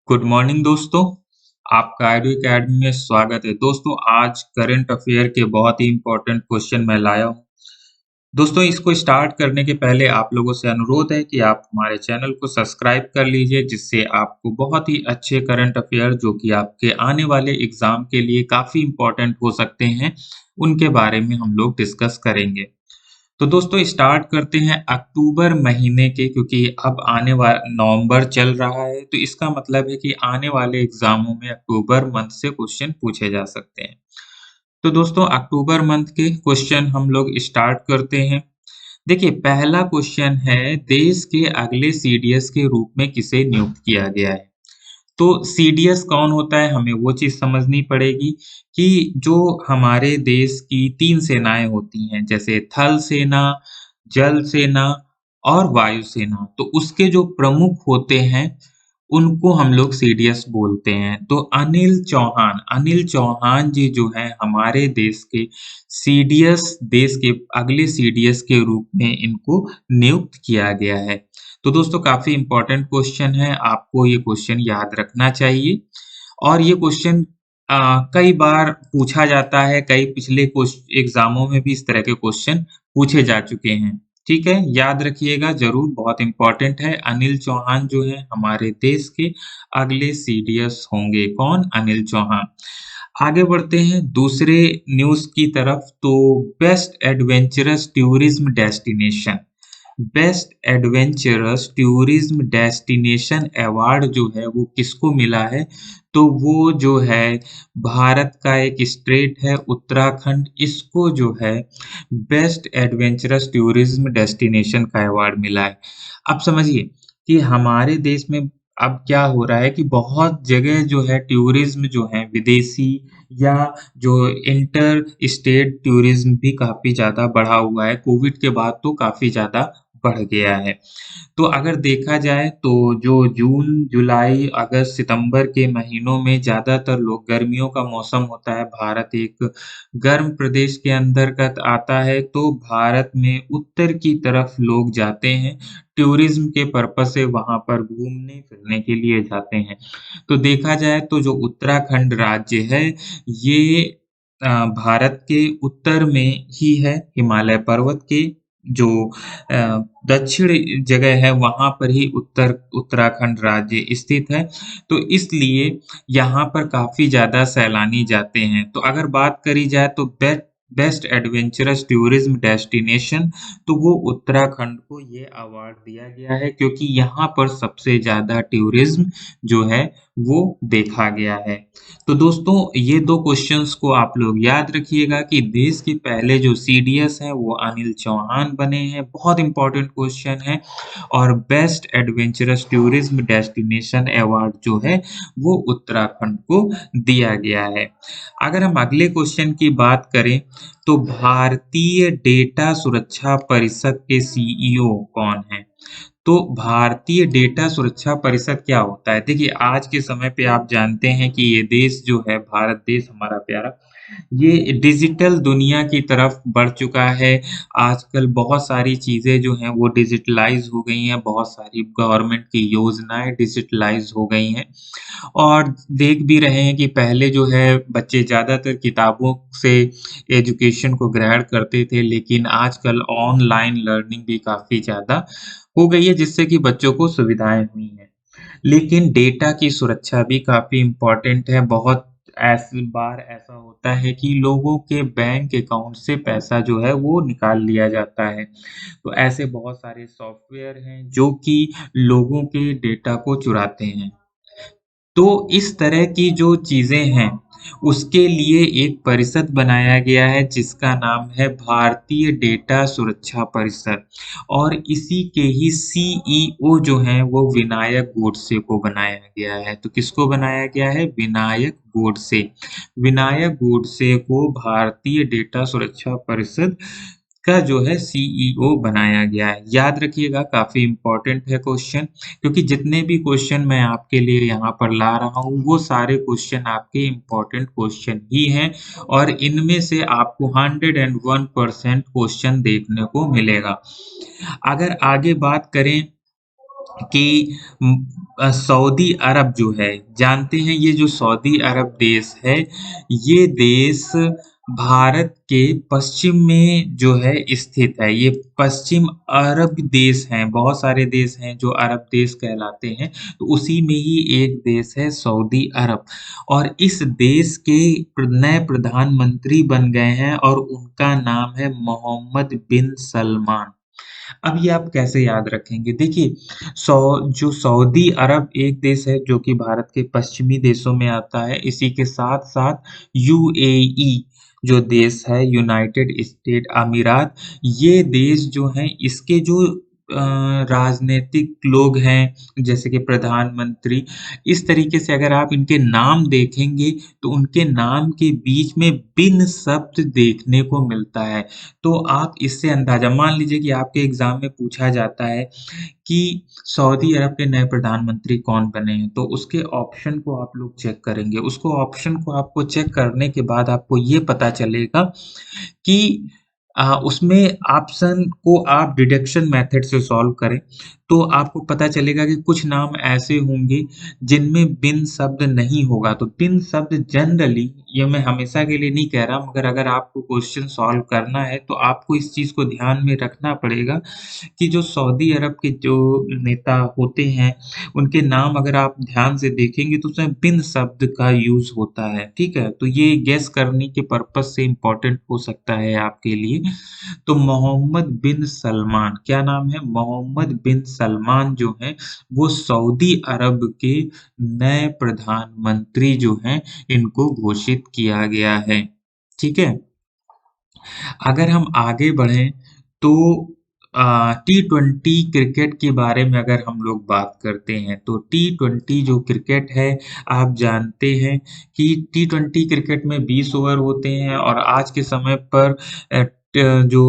Good morning दोस्तों, आपका आईडू academy में स्वागत है। दोस्तों आज करंट अफेयर के बहुत ही इम्पोर्टेंट क्वेश्चन मैं लाया हूँ। दोस्तों इसको स्टार्ट करने के पहले आप लोगों से अनुरोध है कि आप हमारे चैनल को सब्सक्राइब कर लीजिए जिससे आपको बहुत ही अच्छे करंट अफेयर जो कि आपके आने वाले एग्ज़ाम के लिए काफ़ी इम्पोर्टेंट हो सकते हैं, उनके बारे में हम लोग डिस्कस करेंगे। तो दोस्तों स्टार्ट करते हैं अक्टूबर महीने के क्योंकि अब आने वा नवंबर चल रहा है तो इसका मतलब है कि आने वाले एग्जामों में अक्टूबर मंथ से क्वेश्चन पूछे जा सकते हैं। तो दोस्तों अक्टूबर मंथ के क्वेश्चन हम लोग स्टार्ट करते हैं। देखिए पहला क्वेश्चन है देश के अगले सीडीएस के रूप में किसे नियुक्त किया गया है? तो सीडीएस कौन होता है हमें वो चीज़ समझनी पड़ेगी कि जो हमारे देश की 3 सेनाएँ होती हैं जैसे थल सेना, जल सेना और वायु सेना। तो उसके जो प्रमुख होते हैं उनको हम लोग सीडीएस बोलते हैं। तो अनिल चौहान जी जो हैं हमारे देश के सीडीएस देश के अगले सीडीएस के रूप में इनको नियुक्त किया गया है। तो दोस्तों काफ़ी इम्पोर्टेंट क्वेश्चन है, आपको ये क्वेश्चन याद रखना चाहिए और ये क्वेश्चन कई बार पूछा जाता है, कई पिछले एग्ज़ामों में भी इस तरह के क्वेश्चन पूछे जा चुके हैं। ठीक है? याद रखिएगा ज़रूर बहुत इम्पोर्टेंट है। अनिल चौहान जो हैं हमारे देश के अगले सीडीएस होंगे। कौन? अनिल चौहान। आगे बढ़ते हैं दूसरे न्यूज़ की तरफ तो best adventurous tourism destination best adventurous tourism destination award जो है वो किसको मिला है? तो वो जो है भारत का एक स्टेट है उत्तराखंड, इसको जो है बेस्ट एडवेंचरस टूरिज़्म डेस्टिनेशन का अवार्ड मिला है। अब समझिए कि हमारे देश में अब क्या हो रहा है कि बहुत जगह जो है टूरिज़्म जो है विदेशी या जो इंटर स्टेट टूरिज़्म भी काफ़ी ज़्यादा बढ़ा हुआ है। कोविड के बाद तो काफ़ी ज़्यादा बढ़ गया है। तो अगर देखा जाए तो जो जून, जुलाई, अगस्त, सितंबर के महीनों में ज़्यादातर लोग गर्मियों का मौसम होता है, भारत एक गर्म प्रदेश के अंतर्गत आता है, तो भारत में उत्तर की तरफ लोग जाते हैं, टूरिज़्म के पर्पज़ से वहाँ पर घूमने-फिरने के लिए जाते हैं। तो देखा जाए तो जो उत्तराखंड राज्य है, ये भारत के उत्तर में ही है, हिमालय पर्वत के जो दक्षिण जगह है वहाँ पर ही उत्तराखंड राज्य स्थित है। तो इसलिए यहाँ पर काफ़ी ज़्यादा सैलानी जाते हैं। तो अगर बात करी जाए तो बेस्ट एडवेंचरस टूरिज़्म डेस्टिनेशन तो वो उत्तराखंड को ये अवार्ड दिया गया है क्योंकि यहाँ पर सबसे ज़्यादा टूरिज़्म जो है वो देखा गया है। तो दोस्तों ये 2 क्वेश्चन्स को आप लोग याद रखिएगा कि देश के पहले जो सीडीएस हैं वो अनिल चौहान बने हैं, बहुत इम्पोर्टेंट क्वेश्चन है और best adventurous tourism destination award जो है वो उत्तराखंड को दिया गया है। अगर हम अगले क्वेश्चन की बात करें तो भारतीय डेटा सुरक्षा परिषद के सीईओ कौन हैं? तो भारतीय डेटा सुरक्षा परिषद क्या होता है? देखिए आज के समय पे आप जानते हैं कि ये देश जो है भारत देश हमारा प्यारा, ये डिजिटल दुनिया की तरफ बढ़ चुका है। आजकल बहुत सारी चीज़ें जो हैं वो डिजिटलाइज़ हो गई हैं, बहुत सारी गवर्नमेंट की योजनाएँ डिजिटलाइज़ हो गई हैं। और देख भी रहे हैं कि पहले जो है बच्चे ज़्यादातर किताबों से एजुकेशन को ग्रहण करते थे, लेकिन आजकल ऑनलाइन लर्निंग भी काफ़ी ज़्यादा हो गई है जिससे कि बच्चों को सुविधाएँ हुई हैं। लेकिन डेटा की सुरक्षा भी काफ़ी इम्पोर्टेंट है, बहुत बार ऐसा होता है कि लोगों के बैंक अकाउंट से पैसा जो है वो निकाल लिया जाता है। तो ऐसे बहुत सारे सॉफ्टवेयर हैं जो कि लोगों के डेटा को चुराते हैं। तो इस तरह की जो चीज़ें हैं, उसके लिए एक परिषद बनाया गया है जिसका नाम है भारतीय डेटा सुरक्षा परिषद और इसी के ही सीईओ जो हैं वो विनायक गोडसे को बनाया गया है। तो किसको बनाया गया है? विनायक गोडसे। विनायक गोडसे को भारतीय डेटा सुरक्षा परिषद का जो है सीईओ बनाया गया है। याद रखिएगा काफ़ी इम्पोर्टेंट है क्वेश्चन क्योंकि जितने भी क्वेश्चन मैं आपके लिए यहाँ पर ला रहा हूँ, वो सारे क्वेश्चन आपके इम्पोर्टेंट क्वेश्चन ही हैं और इनमें से आपको 101% क्वेश्चन देखने को मिलेगा। अगर आगे बात करें कि सऊदी अरब जो है, जानते हैं ये जो सऊदी अरब देश है, ये देश भारत के पश्चिम में जो है स्थित है। ये पश्चिम अरब देश हैं, बहुत सारे देश हैं जो अरब देश कहलाते हैं, तो उसी में ही एक देश है सऊदी अरब। और इस देश के नए प्रधानमंत्री बन गए हैं और उनका नाम है मोहम्मद बिन सलमान। अब ये आप कैसे याद रखेंगे? देखिए, जो सऊदी अरब एक देश है जो कि भारत के पश्चिमी देशों में आता है, इसी के साथ-साथ यूएई जो देश है, यूनाइटेड स्टेट अमीरात, ये देश जो हैं इसके जो राजनीतिक लोग हैं, जैसे कि प्रधानमंत्री, इस तरीके से अगर आप इनके नाम देखेंगे, तो उनके नाम के बीच में बिन शब्द देखने को मिलता है। तो आप इससे अंदाज़ा मान लीजिए कि आपके एग्ज़ाम में पूछा जाता है कि सऊदी अरब के नए प्रधानमंत्री कौन बने हैं, तो उसके ऑप्शन को आप लोग चेक करेंगे। उसको ऑप्शन को आपको चेक करने के बाद आपको ये पता चलेगा कि उसमें ऑप्शन को आप डिडक्शन मेथड से सॉल्व करें, तो आपको पता चलेगा कि कुछ नाम ऐसे होंगे जिनमें बिन शब्द नहीं होगा। तो बिन शब्द जनरली, ये मैं हमेशा के लिए नहीं कह रहा, मगर अगर आपको क्वेश्चन सॉल्व करना है, तो आपको इस चीज़ को ध्यान में रखना पड़ेगा कि जो सऊदी अरब के जो नेता होते हैं, उनके नाम अगर आप ध्यान से देखेंगे तो उसमें बिन शब्द का यूज़ होता है, ठीक है? तो ये गेस करने के पर्पज़ से इम्पोर्टेंट हो सकता है आपके लिए। तो मोहम्मद बिन सलमान, क्या नाम है? मोहम्मद बिन सलमान जो हैं, वो सऊदी अरब के नए प्रधानमंत्री जो हैं, इनको घोषित किया गया है। ठीक है? अगर हम आगे बढ़ें तो टी20 क्रिकेट के बारे में अगर हम लोग बात करते हैं, तो टी20 जो क्रिकेट है, आप जानते हैं कि टी20 क्रिकेट में 20 ओवर होते हैं और आज के समय पर अ, ट जो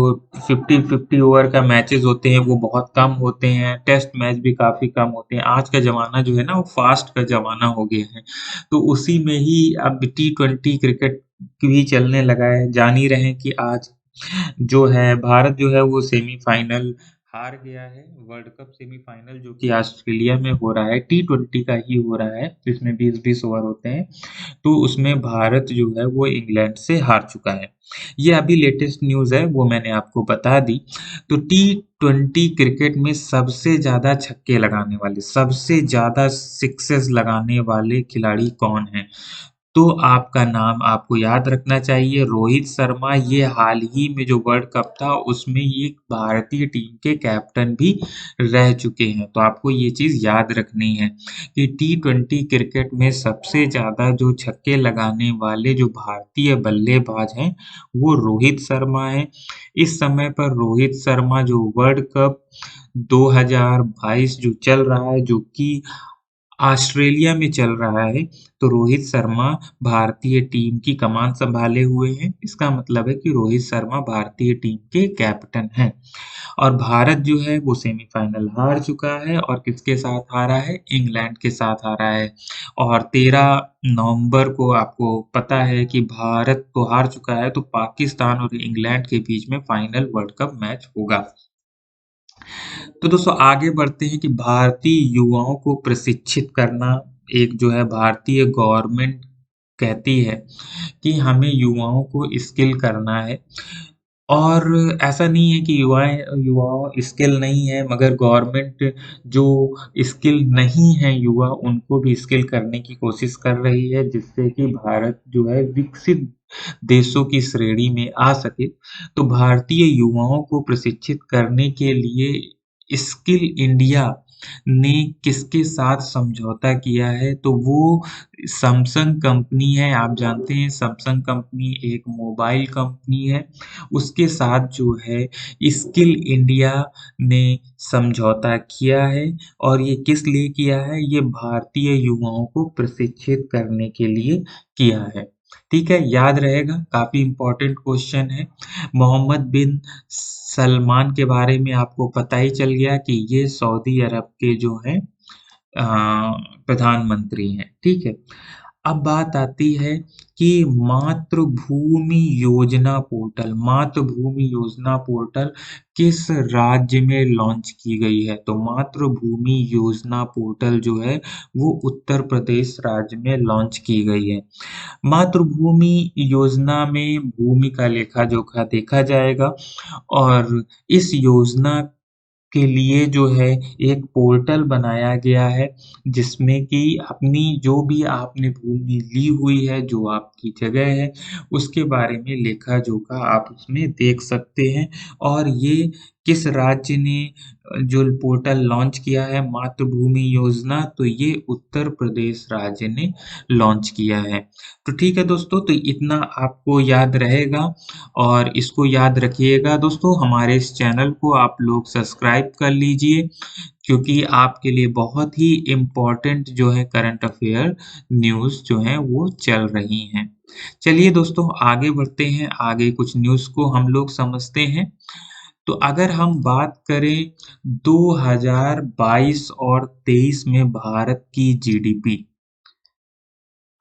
50-50 ओवर का मैचेज़ होते हैं, वो बहुत कम होते हैं, टेस्ट मैच भी काफ़ी कम होते हैं। आज का ज़माना जो है ना, वो फ़ास्ट का ज़माना हो गया है, तो उसी में ही अब टी20 क्रिकेट भी चलने लगा है। जान ही रहे हैं कि आज जो है भारत जो है वो सेमीफ़ाइनल हार गया है, वर्ल्ड कप सेमीफ़ाइनल जो कि ऑस्ट्रेलिया में हो रहा है, टी20 का ही हो रहा है, जिसमें 20-20 ओवर होते हैं, तो उसमें भारत जो है वो इंग्लैंड से हार चुका है। ये अभी लेटेस्ट न्यूज़ है, वो मैंने आपको बता दी। तो टी20 क्रिकेट में सबसे ज़्यादा छक्के लगाने वाले, सबसे ज़्यादा सिक्सेस लगाने वाले खिलाड़ी कौन हैं? तो आपका नाम आपको याद रखना चाहिए रोहित शर्मा। ये हाल ही में जो वर्ल्ड कप था उसमें ये भारतीय टीम के कैप्टन भी रह चुके हैं। तो आपको ये चीज़ याद रखनी है कि टी20 क्रिकेट में सबसे ज़्यादा जो छक्के लगाने वाले जो भारतीय बल्लेबाज हैं, वो रोहित शर्मा हैं। इस समय पर रोहित शर्मा जो वर्ल्ड कप 2022 जो चल रहा है, जो कि ऑस्ट्रेलिया में चल रहा है, तो रोहित शर्मा भारतीय टीम की कमान सँभाले हुए हैं। इसका मतलब है कि रोहित शर्मा भारतीय टीम के कैप्टन हैं और भारत जो है वो सेमीफ़ाइनल हार चुका है और किसके साथ हारा है? इंग्लैंड के साथ हारा है और 13 नवंबर को आपको पता है कि भारत तो हार चुका है, तो पाकिस्तान और इंग्लैंड के बीच में फाइनल वर्ल्ड कप मैच होगा। तो दोस्तों आगे बढ़ते हैं कि भारतीय युवाओं को प्रशिक्षित करना एक जो है भारतीय गवर्नमेंट कहती है कि हमें युवाओं को स्किल करना है और ऐसा नहीं है कि युवाओं स्किल नहीं है मगर गवर्नमेंट जो स्किल नहीं है युवा उनको भी स्किल करने की कोशिश कर रही है जिससे कि भारत जो है विकसित देशों की श्रेणी में आ सके। तो भारतीय युवाओं को प्रशिक्षित करने के लिए स्किल इंडिया ने किसके साथ समझौता किया है? तो वो सैमसंग कंपनी है। आप जानते हैं सैमसंग कंपनी एक मोबाइल कंपनी है। उसके साथ जो है स्किल इंडिया ने समझौता किया है और ये किस लिए किया है? ये भारतीय युवाओं को प्रशिक्षित करने के लिए किया है। ठीक है, याद रहेगा काफ़ी इम्पोर्टेंट क्वेश्चन है। मोहम्मद बिन सलमान के बारे में आपको पता ही चल गया कि ये सऊदी अरब के जो हैं प्रधानमंत्री हैं, ठीक है? अब बात आती है कि मातृभूमि योजना पोर्टल किस राज्य में लॉन्च की गई है? तो मातृभूमि योजना पोर्टल जो है वो उत्तर प्रदेश राज्य में लॉन्च की गई है। मातृभूमि योजना में भूमि का लेखा-जोखा देखा जाएगा और इस योजना के लिए जो है एक पोर्टल बनाया गया है, जिसमें कि अपनी जो भी आपने भूमि ली हुई है, जो आपकी जगह है, उसके बारे में लेखा-जोखा आप उसमें देख सकते हैं और ये किस राज्य ने जो पोर्टल लॉन्च किया है मातृभूमि योजना, तो ये उत्तर प्रदेश राज्य ने लॉन्च किया है। तो ठीक है दोस्तों, तो इतना आपको याद रहेगा और इसको याद रखिएगा दोस्तों, हमारे इस चैनल को आप लोग सब्सक्राइब कर लीजिए क्योंकि आपके लिए बहुत ही इम्पोर्टेंट जो है करंट अफ़ेयर न्यूज़ जो हैं वो चल रही हैं। चलिए दोस्तों आगे बढ़ते हैं, आगे कुछ न्यूज़ को हम लोग समझते हैं। तो अगर हम बात करें 2022 और 23 में भारत की जीडीपी,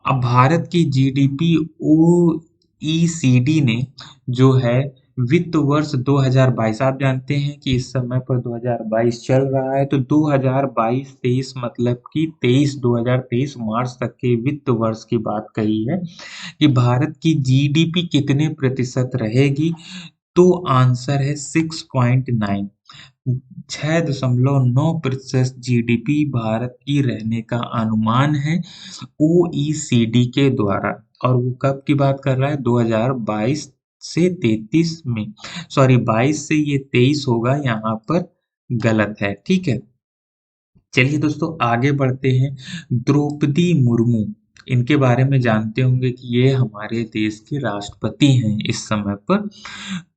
अब भारत की जीडीपी ओईसीडी ने जो है वित्त वर्ष 2022 आप जानते हैं कि इस समय पर 2022 चल रहा है, तो 2022-23 मतलब कि 2023 मार्च तक के वित्त वर्ष की बात कही है कि भारत की जीडीपी कितने प्रतिशत रहेगी, तो आंसर है 6.9। 6.9% जीडीपी भारत की रहने का अनुमान है ओईसीडी के द्वारा और वो कब की बात कर रहा है 2022 से 33 में, सॉरी 22 से ये 23 होगा यहाँ पर गलत है, ठीक है। चलिए दोस्तों आगे बढ़ते हैं। द्रौपदी मुर्मू इनके बारे में जानते होंगे कि ये हमारे देश के राष्ट्रपति हैं इस समय पर।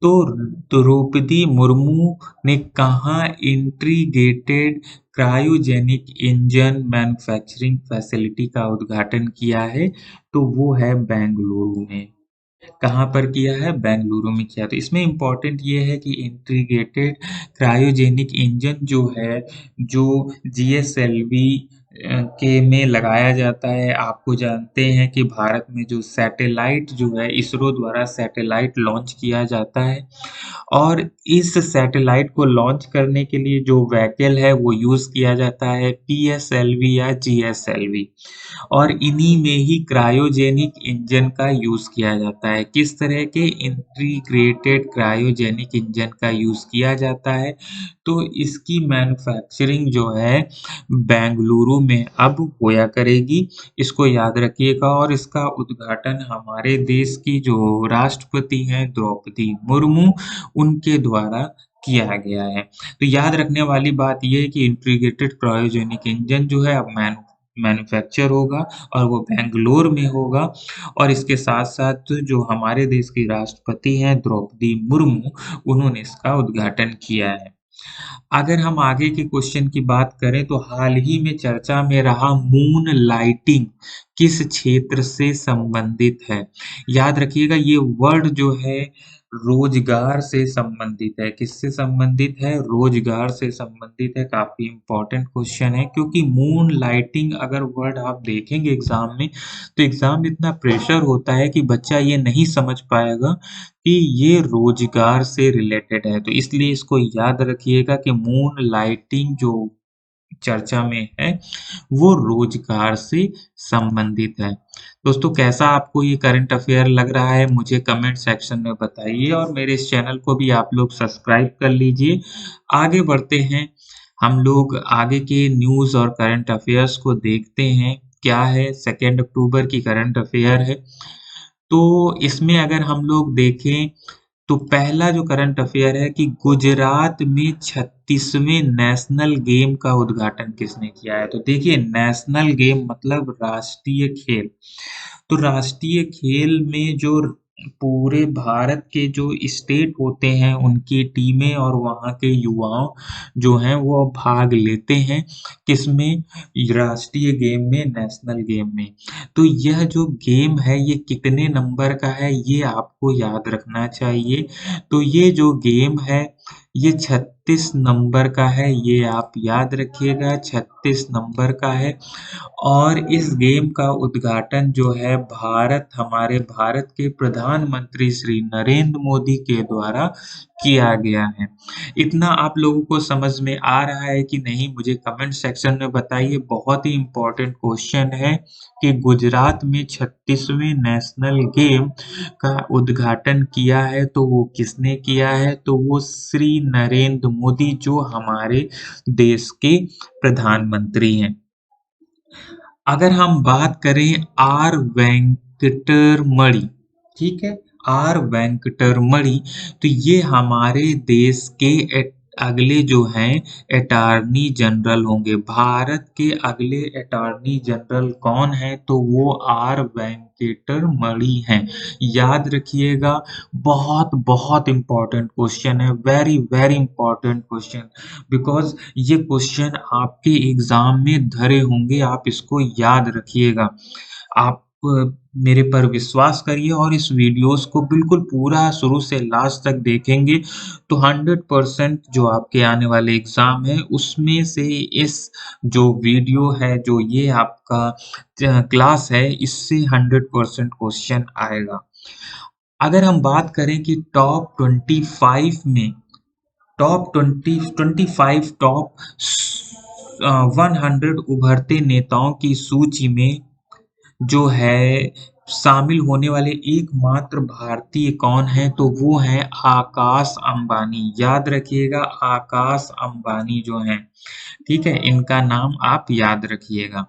तो द्रौपदी मुर्मू ने कहाँ integrated cryogenic engine manufacturing facility का उद्घाटन किया है? तो वो है बेंगलुरु में। कहाँ पर किया है? बेंगलुरु में किया। तो इसमें इम्पोर्टेंट ये है कि इंटीग्रेटेड क्रायोजेनिक इंजन जो है, जो जीएसएलवी के में लगाया जाता है। आपको जानते हैं कि भारत में जो सैटेलाइट जो है इसरो द्वारा सैटेलाइट लॉन्च किया जाता है और इस सैटेलाइट को लॉन्च करने के लिए जो व्हीकल है वो यूज़ किया जाता है पीएसएलवी या जीएसएलवी और इन्हीं में ही क्रायोजेनिक इंजन का यूज़ किया जाता है। किस तरह के इंटीग्रेटेड क्रायोजेनिक इंजन का यूज़ किया जाता है? तो इसकी मैन्युफैक्चरिंग जो है बेंगलुरु में अब होया करेगी, इसको याद रखिएगा और इसका उद्घाटन हमारे देश की जो राष्ट्रपति हैं द्रौपदी मुर्मू, उनके द्वारा किया गया है। तो याद रखने वाली बात ये है कि इंटीग्रेटेड क्रायोजेनिक इंजन जो है अब मैन्युफैक्चर होगा और वो बैंगलोर में होगा और इसके साथ-साथ जो हमारे देश की राष्ट्रपति हैं द्रौपदी मुर्मू, उन्होंने इसका उद्घाटन किया है। अगर हम आगे के क्वेश्चन की बात करें तो हाल ही में चर्चा में रहा मून लाइटिंग किस क्षेत्र से संबंधित है? याद रखिएगा ये वर्ड जो है रोजगार से संबंधित है। किससे संबंधित है? रोजगार से संबंधित है। काफ़ी इम्पोर्टेंट क्वेश्चन है क्योंकि मून लाइटिंग अगर वर्ड आप देखेंगे एग्ज़ाम में, तो एग्ज़ाम में इतना प्रेशर होता है कि बच्चा ये नहीं समझ पाएगा कि ये रोजगार से रिलेटेड है। तो इसलिए इसको याद रखिएगा कि मून लाइटिंग जो चर्चा में है, वो रोजगार से संबंधित है। दोस्तों कैसा आपको ये करंट अफ़ेयर लग रहा है मुझे कमेंट सेक्शन में बताइए और मेरे इस चैनल को भी आप लोग सब्सक्राइब कर लीजिए। आगे बढ़ते हैं, हम लोग आगे के न्यूज़ और करंट अफ़ेयर्स को देखते हैं। क्या है 2 अक्टूबर की करंट अफ़ेयर है। तो इसमें अगर हम लोग देखें तो पहला जो करंट अफ़ेयर है कि गुजरात में 36वें नेशनल गेम का उद्घाटन किसने किया है? तो देखिए नेशनल गेम मतलब राष्ट्रीय खेल। तो राष्ट्रीय खेल में जो पूरे भारत के जो स्टेट होते हैं, उनकी टीमें और वहाँ के युवाओं जो हैं वो भाग लेते हैं, किसमें? राष्ट्रीय गेम में, नेशनल गेम में। तो यह जो गेम है ये कितने नंबर का है ये आपको याद रखना चाहिए। तो ये जो गेम है ये 36 नंबर का है, ये आप याद रखिएगा 36 नंबर का है और इस गेम का उद्घाटन जो है हमारे भारत के प्रधानमंत्री श्री नरेंद्र मोदी के द्वारा किया गया है। इतना आप लोगों को समझ में आ रहा है कि नहीं मुझे कमेंट सेक्शन में बताइए। बहुत ही इम्पोर्टेंट क्वेश्चन है कि गुजरात में 36वें नेशनल गेम का उद्घाटन किया है तो वो किसने किया है? तो वो श्री नरेंद्र मोदी जो हमारे देश के प्रधानमंत्री हैं। अगर हम बात करें आर वेंकटरमणि, ठीक है, आर वेंकटरमणि, तो ये हमारे देश के अगले जो हैं अटॉर्नी जनरल होंगे। भारत के अगले अटॉर्नी जनरल कौन है? तो वो आर वेंकटरमणि हैं। याद रखिएगा, बहुत बहुत इम्पोर्टेंट क्वेश्चन है, very very important question, because ये क्वेश्चन आपके एग्जाम में धरे होंगे, आप इसको याद रखिएगा। आप मेरे पर विश्वास करिए और इस वीडियोस को बिल्कुल पूरा शुरू से लास्ट तक देखेंगे तो 100% जो आपके आने वाले एग्जाम है उसमें से इस जो वीडियो है, जो ये आपका क्लास है, इससे 100% क्वेश्चन आएगा। अगर हम बात करें कि टॉप 25 में टॉप 25 टॉप 100 उभरते नेताओं की सूची में जो है शामिल होने वाले एकमात्र भारतीय कौन है? तो वो है आकाश अंबानी। याद रखिएगा, आकाश अंबानी जो हैं, ठीक है, इनका नाम आप याद रखिएगा।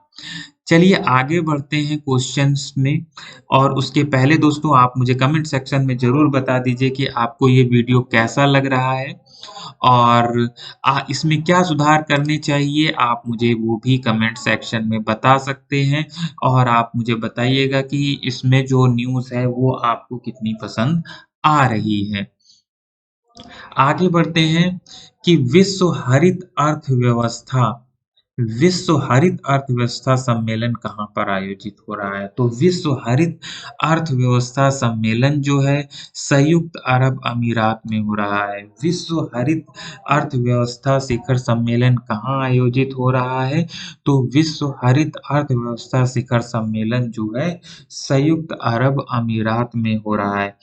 चलिए आगे बढ़ते हैं क्वेश्चंस में और उसके पहले दोस्तों आप मुझे कमेंट सेक्शन में ज़रूर बता दीजिए कि आपको ये वीडियो कैसा लग रहा है और इसमें क्या सुधार करने चाहिए, आप मुझे वो भी कमेंट सेक्शन में बता सकते हैं और आप मुझे बताइएगा कि इसमें जो न्यूज़ है वो आपको कितनी पसंद आ रही है। आगे बढ़ते हैं कि विश्व हरित अर्थव्यवस्था सम्मेलन कहाँ पर आयोजित हो रहा है? तो विश्व हरित अर्थव्यवस्था सम्मेलन जो है संयुक्त अरब अमीरात में हो रहा है। विश्व हरित अर्थव्यवस्था शिखर सम्मेलन कहाँ आयोजित हो रहा है? तो विश्व हरित अर्थव्यवस्था शिखर सम्मेलन जो है संयुक्त अरब अमीरात में हो रहा है।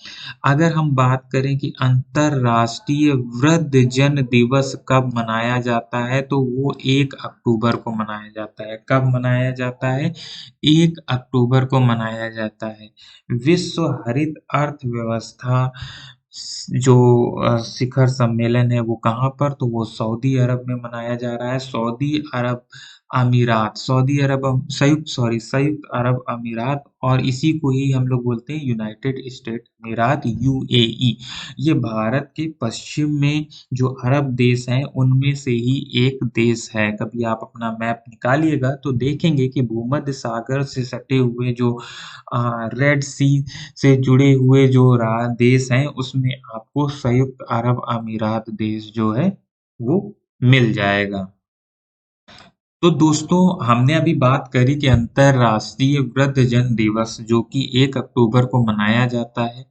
अगर हम बात करें कि अंतर्राष्ट्रीय वृद्धजन दिवस कब मनाया जाता है? तो वो 1 अक्टूबर को मनाया जाता है। कब मनाया जाता है? 1 अक्टूबर को मनाया जाता है। विश्व हरित अर्थव्यवस्था जो शिखर सम्मेलन है वो कहाँ पर? तो वो सऊदी अरब में मनाया जा रहा है। संयुक्त अरब अमीरात और इसी को ही हम लोग बोलते हैं यूनाइटेड स्टेट अमीरात, यूएई। ये भारत के पश्चिम में जो अरब देश हैं उनमें से ही एक देश है। कभी आप अपना मैप निकालिएगा तो देखेंगे कि भूमध्य सागर से सटे हुए जो रेड सी से जुड़े हुए जो देश हैं उसमें आपको संयुक्त अरब अमीरात देश जो है वो मिल जाएगा। तो दोस्तों हमने अभी बात करी कि अंतर्राष्ट्रीय वृद्धजन दिवस जो कि 1 अक्टूबर को मनाया जाता है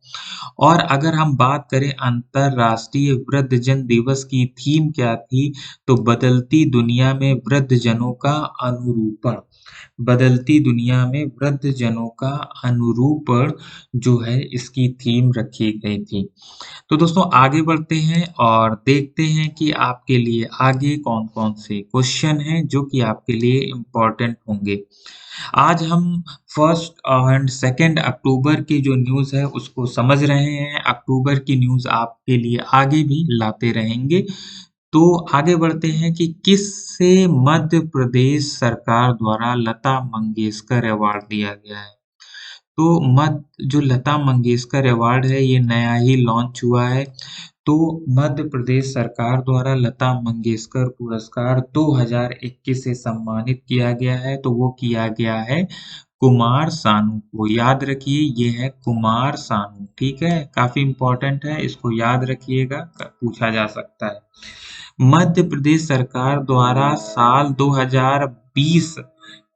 और अगर हम बात करें अंतर्राष्ट्रीय वृद्धजन दिवस की थीम क्या थी? तो बदलती दुनिया में वृद्धजनों का अनुरूपण। बदलती दुनिया में वृद्धजनों का अनुरूपण जो है इसकी थीम रखी गई थी। तो दोस्तों आगे बढ़ते हैं और देखते हैं कि आपके लिए आगे कौन-कौन से क्वेश्चन हैं जो कि आपके लिए इम्पोर्टेंट होंगे। आज हम 1 एंड 2 अक्टूबर की जो न्यूज़ है उसको समझ रहे हैं। अक्टूबर की न्यूज़ आपके लिए आगे भी लाते रहेंगे। तो आगे बढ़ते हैं कि किससे मध्य प्रदेश सरकार द्वारा लता मंगेशकर अवार्ड दिया गया है? तो जो लता मंगेशकर अवार्ड है ये नया ही लॉन्च हुआ है। तो मध्य प्रदेश सरकार द्वारा लता मंगेशकर पुरस्कार 2021 से सम्मानित किया गया है, तो वो किया गया है कुमार सानू को। याद रखिए ये है कुमार सानू, ठीक है? काफ़ी इम्पोर्टेंट है, इसको याद रखिएगा, पूछा जा सकता है। मध्य प्रदेश सरकार द्वारा साल 2020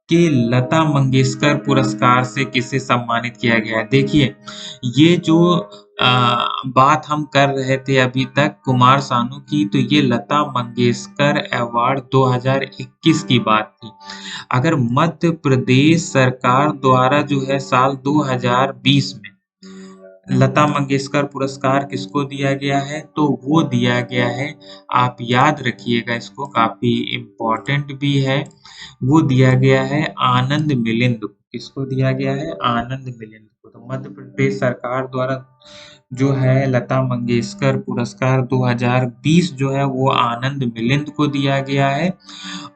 के लता मंगेशकर पुरस्कार से किसे सम्मानित किया गया है? देखिए, ये जो बात हम कर रहे थे अभी तक कुमार सानू की, तो ये लता मंगेशकर अवार्ड 2021 की बात थी। अगर मध्य प्रदेश सरकार द्वारा जो है साल 2020 में लता मंगेशकर पुरस्कार किसको दिया गया है? तो वो दिया गया है, आप याद रखिएगा इसको, काफ़ी इम्पोर्टेंट भी है, वो दिया गया है आनंद मिलिंद को। किसको दिया गया है? आनंद मिलिंद को। तो मध्य प्रदेश सरकार द्वारा जो है लता मंगेशकर पुरस्कार 2020 जो है वो आनंद मिलिंद को दिया गया है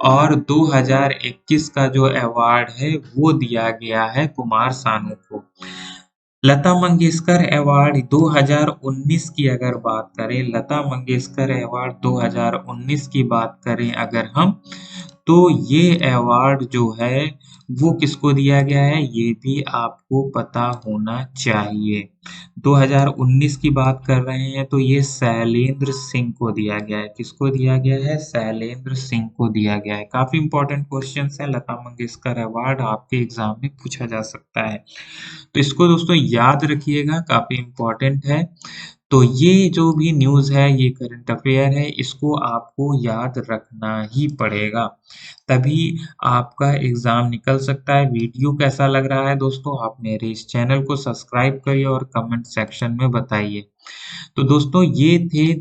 और 2021 का जो अवार्ड है वो दिया गया है कुमार सानू को। लता मंगेशकर अवार्ड 2019 की अगर बात करें, लता मंगेशकर अवार्ड 2019 की बात करें अगर हम, तो ये अवार्ड जो है वो किसको दिया गया है, ये भी आपको पता होना चाहिए। 2019 की बात कर रहे हैं तो ये शैलेंद्र सिंह को दिया गया है। किसको दिया गया है? शैलेंद्र सिंह को दिया गया है। काफ़ी इम्पोर्टेंट क्वेश्चंस हैं, लता मंगेशकर अवार्ड आपके एग्ज़ाम में पूछा जा सकता है। तो इसको दोस्तों याद रखिएगा, काफ़ी इम्पोर्टेंट है। तो ये जो भी न्यूज़ है, ये करंट अफ़ेयर है, इसको आपको याद रखना ही पड़ेगा, तभी आपका एग्ज़ाम निकल सकता है। वीडियो कैसा लग रहा है दोस्तों? आप मेरे इस चैनल को सब्सक्राइब करिए और कमेंट सेक्शन में बताइए। तो दोस्तों ये थे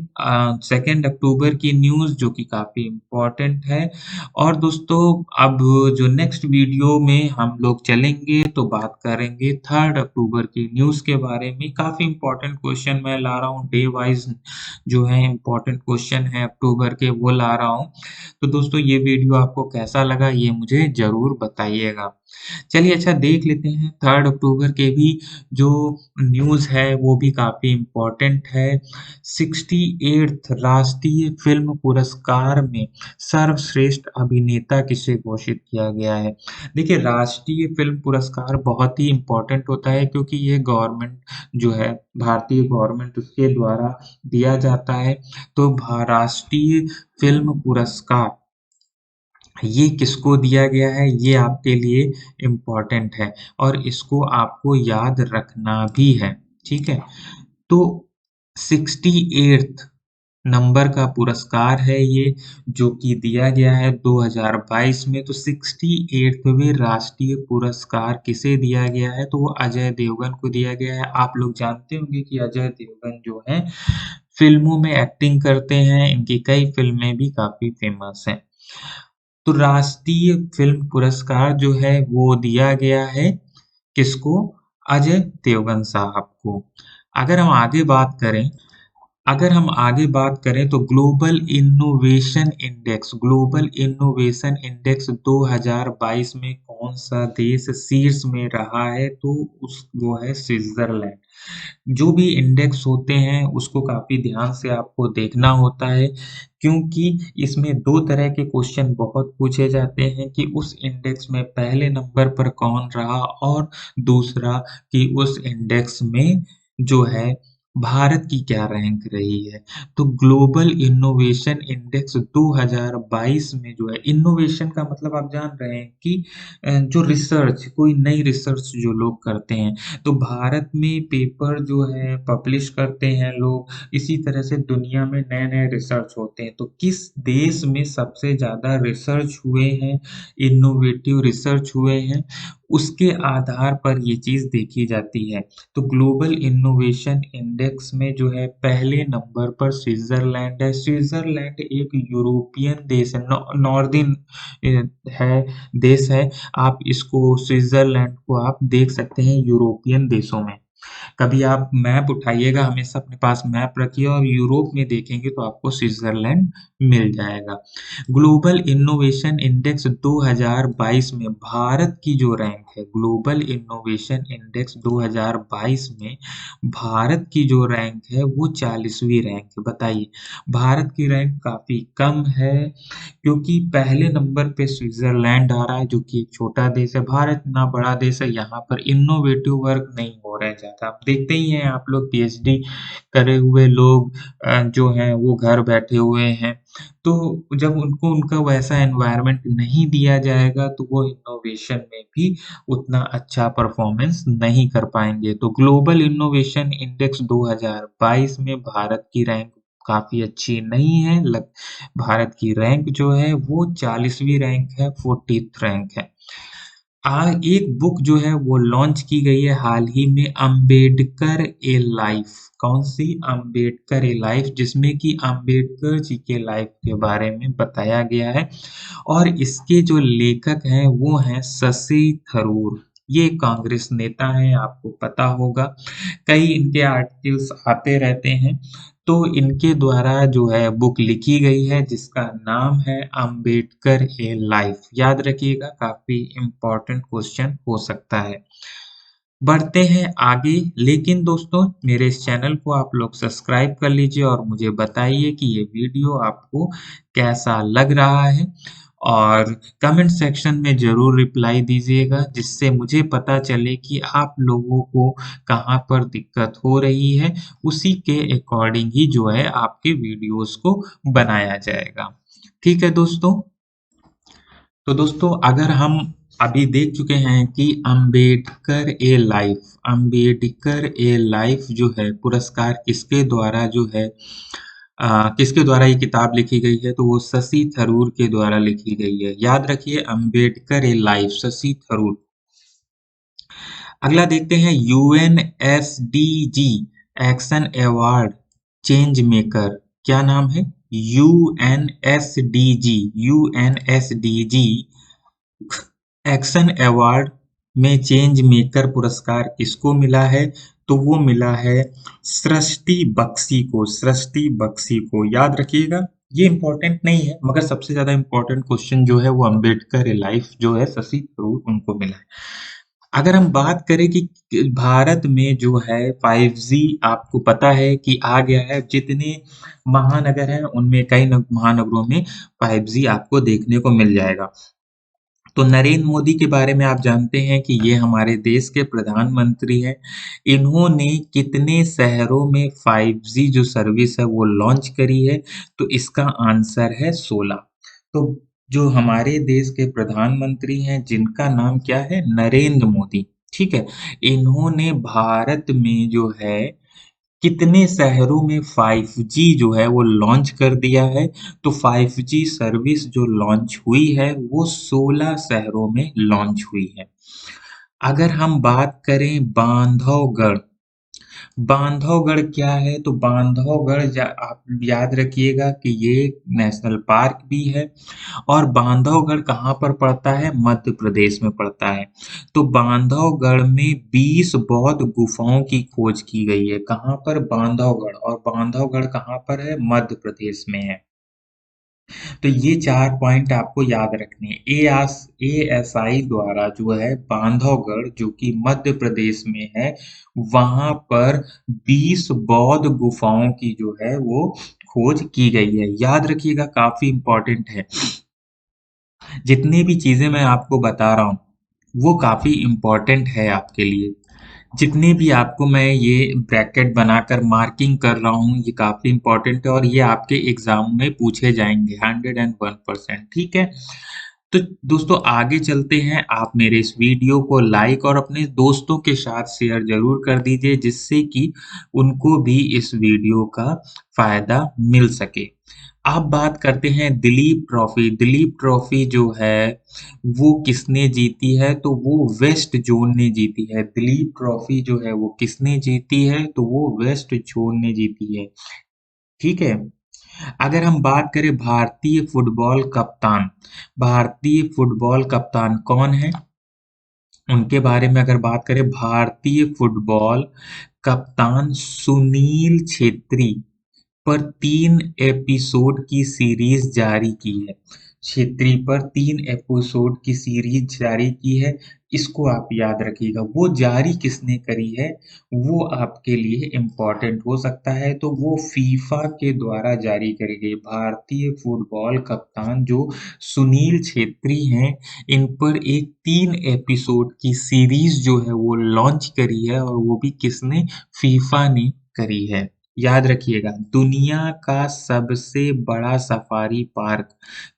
2 अक्टूबर की न्यूज़ जो कि काफ़ी इम्पोर्टेंट है और दोस्तों अब जो नेक्स्ट वीडियो में हम लोग चलेंगे तो बात करेंगे 3 अक्टूबर की न्यूज़ के बारे में। काफ़ी इम्पोर्टेंट क्वेश्चन मैं ला रहा हूँ, डे वाइज़ जो है इम्पोर्टेंट क्वेश्चन है अक्टूबर के वो ला रहा हूँ। तो दोस्तों ये वीडियो आपको कैसा लगा ये मुझे ज़रूर बताइएगा। चलिए अच्छा देख लेते हैं 3 अक्टूबर के भी जो न्यूज़ है वो भी काफ़ी इम्पोर्टेंट है। 68th राष्ट्रीय फ़िल्म पुरस्कार में सर्वश्रेष्ठ अभिनेता किसे घोषित किया गया है? देखिए राष्ट्रीय फ़िल्म पुरस्कार बहुत ही इम्पोर्टेंट होता है क्योंकि ये गवर्नमेंट जो है भारतीय गवर्नमेंट उसके द्वारा दिया जाता है। तो राष्ट्रीय फ़िल्म पुरस्कार ये किसको दिया गया है ये आपके लिए इम्पोर्टेंट है और इसको आपको याद रखना भी है, ठीक है? तो 68th नंबर का पुरस्कार है ये जो कि दिया गया है 2022 में। तो 68वें राष्ट्रीय पुरस्कार किसे दिया गया है? तो वो अजय देवगन को दिया गया है। आप लोग जानते होंगे कि अजय देवगन जो हैं फ़िल्मों में एक्टिंग करते हैं, इनकी कई फ़िल्में भी काफ़ी फ़ेमस हैं। तो राष्ट्रीय फ़िल्म पुरस्कार जो है वो दिया गया है किसको? अजय देवगन साहब को। अगर हम आगे बात करें अगर हम आगे बात करें तो ग्लोबल इनोवेशन इंडेक्स 2022 में कौन-सा देश शीर्ष में रहा है? तो वो है स्विट्ज़रलैंड। जो भी इंडेक्स होते हैं उसको काफ़ी ध्यान से आपको देखना होता है क्योंकि इसमें 2 तरह के क्वेश्चन बहुत पूछे जाते हैं कि उस इंडेक्स में पहले नंबर पर कौन रहा और दूसरा कि उस इंडेक्स में जो है भारत की क्या रैंक रही है। तो ग्लोबल इनोवेशन इंडेक्स 2022 में जो है इनोवेशन का मतलब आप जान रहे हैं कि जो रिसर्च कोई नई रिसर्च जो लोग करते हैं तो भारत में पेपर जो है पब्लिश करते हैं लोग, इसी तरह से दुनिया में नए-नए रिसर्च होते हैं। तो किस देश में सबसे ज़्यादा रिसर्च हुए हैं, इनोवेटिव रिसर्च हुए हैं, उसके आधार पर ये चीज़ देखी जाती है। तो ग्लोबल इनोवेशन इंडेक्स में जो है पहले नंबर पर स्विट्ज़रलैंड है। स्विट्ज़रलैंड एक यूरोपियन देश है, नॉर्दर्न है देश है। आप इसको स्विट्ज़रलैंड को आप देख सकते हैं यूरोपियन देशों में। कभी आप मैप उठाइएगा, हमेशा अपने पास मैप रखिए और यूरोप में देखेंगे तो आपको स्विट्ज़रलैंड मिल जाएगा। ग्लोबल इनोवेशन इंडेक्स 2022 में भारत की जो रैंक है, ग्लोबल इनोवेशन इंडेक्स 2022 में भारत की जो रैंक है वो 40वीं रैंक है। बताइए, भारत की रैंक काफ़ी कम है क्योंकि पहले नंबर पे स्विट्ज़रलैंड आ रहा है जो कि एक छोटा देश है। भारत इतना बड़ा देश है, यहाँ पर इनोवेटिव वर्क नहीं हो रहे हैं ज़्यादा। आप देखते ही हैं आप लोग पीएचडी करे हुए लोग जो हैं वो घर बैठे हुए हैं। तो जब उनको उनका वैसा एनवायरनमेंट नहीं दिया जाएगा तो वो इनोवेशन में भी उतना अच्छा परफॉर्मेंस नहीं कर पाएँगे। तो ग्लोबल इनोवेशन इंडेक्स 2022 में भारत की रैंक काफ़ी अच्छी नहीं है। भारत की रैंक जो है वो 40वीं रैंक है, 40th रैंक है। एक बुक जो है वो लॉन्च की गई है हाल ही में, अम्बेडकर ए लाइफ। कौन सी? अम्बेडकर ए लाइफ, जिसमें कि अम्बेडकर जी के लाइफ के बारे में बताया गया है और इसके जो लेखक हैं वो हैं शशि थरूर। ये कांग्रेस नेता हैं, आपको पता होगा। कई इनके आर्टिकल्स आते रहते हैं। तो इनके द्वारा जो है बुक लिखी गई है जिसका नाम है अम्बेडकर ए लाइफ। याद रखिएगा, काफी इम्पोर्टेंट क्वेश्चन हो सकता है। बढ़ते हैं आगे, लेकिन दोस्तों मेरे इस चैनल को आप लोग सब्सक्राइब कर लीजिए और मुझे बताइए कि ये वीडियो आपको कैसा लग रहा है और कमेंट सेक्शन में ज़रूर रिप्लाई दीजिएगा, जिससे मुझे पता चले कि आप लोगों को कहाँ पर दिक्कत हो रही है। उसी के अकॉर्डिंग ही जो है आपके वीडियोस को बनाया जाएगा। ठीक है दोस्तों? तो दोस्तों अगर हम अभी देख चुके हैं कि अम्बेडकर ए लाइफ जो है पुरस्कार किसके द्वारा जो है किसके द्वारा ये किताब लिखी गई है, तो वो शशि थरूर के द्वारा लिखी गई है। याद रखिए, अम्बेडकर ए लाइफ, शशि थरूर। अगला देखते हैं, UNSDG action award change maker. क्या नाम है? यूएनएसडीजी एक्शन अवार्ड में चेंज मेकर पुरस्कार किसको मिला है? तो वो मिला है सृष्टि बख्शी को। सृष्टि बख्शी को याद रखिएगा, ये इम्पोर्टेंट नहीं है मगर सबसे ज्यादा इम्पोर्टेंट क्वेश्चन जो है वो अम्बेडकर लाइफ जो है शशि थरूर उनको मिला है। अगर हम बात करें कि भारत में जो है 5G, आपको पता है कि आ गया है। जितने महानगर हैं उनमें कई महानगरों में 5G आपको देखने को मिल जाएगा। तो नरेंद्र मोदी के बारे में आप जानते हैं कि ये हमारे देश के प्रधानमंत्री हैं। इन्होंने कितने शहरों में 5G जो सर्विस है वो लॉन्च करी है? तो इसका आंसर है 16। तो जो हमारे देश के प्रधानमंत्री हैं जिनका नाम क्या है? नरेंद्र मोदी। ठीक है। इन्होंने भारत में जो है कितने शहरों में 5G जो है वो लॉन्च कर दिया है? तो 5G सर्विस जो लॉन्च हुई है वो 16 शहरों में लॉन्च हुई है। अगर हम बात करें बांधवगढ़, बांधवगढ़ क्या है? तो बांधवगढ़ आप याद रखिएगा कि ये नेशनल पार्क भी है और बांधवगढ़ कहाँ पर पड़ता है? मध्य प्रदेश में पड़ता है। तो बांधवगढ़ में 20 बौद्ध गुफाओं की खोज की गई है। कहाँ पर? बांधवगढ़। और बांधवगढ़ कहाँ पर है? मध्य प्रदेश में है। तो ये 4 पॉइंट आपको याद रखने हैं। एएसआई द्वारा जो है बांधवगढ़ जो कि मध्य प्रदेश में है, वहां पर 20 बौद्ध गुफाओं की जो है वो खोज की गई है। याद रखिएगा, काफी इंपॉर्टेंट है। जितनी भी चीजें मैं आपको बता रहा हूँ वो काफी इम्पोर्टेंट है आपके लिए। जितने भी आपको मैं ये ब्रैकेट बनाकर मार्किंग कर रहा हूँ ये काफी इम्पोर्टेंट है और ये आपके एग्जाम में पूछे जाएंगे 101%। ठीक है। तो दोस्तों आगे चलते हैं। आप मेरे इस वीडियो को लाइक और अपने दोस्तों के साथ शेयर जरूर कर दीजिए, जिससे कि उनको भी इस वीडियो का फायदा मिल सके। अब बात करते हैं दिलीप ट्रॉफी। दिलीप ट्रॉफी जो है वो किसने जीती है? तो वो वेस्ट जोन ने जीती है। दिलीप ट्रॉफी जो है वो किसने जीती है? तो वो वेस्ट जोन ने जीती है। ठीक है। अगर हम बात करें भारतीय फुटबॉल कप्तान कौन है? उनके बारे में अगर बात करें, भारतीय फुटबॉल कप्तान सुनील छेत्री पर 3 एपिसोड की सीरीज जारी की है। क्षेत्री पर 3 एपिसोड की सीरीज जारी की है। इसको आप याद रखिएगा। वो जारी किसने करी है, वो आपके लिए इम्पोर्टेंट हो सकता है। तो वो फीफा के द्वारा जारी करी गई भारतीय फुटबॉल कप्तान जो सुनील छेत्री हैं, इन पर एक 3 एपिसोड की सीरीज जो है वो लॉन्च करी है और वो भी किसने, फीफा ने करी है। याद रखिएगा, दुनिया का सबसे बड़ा सफारी पार्क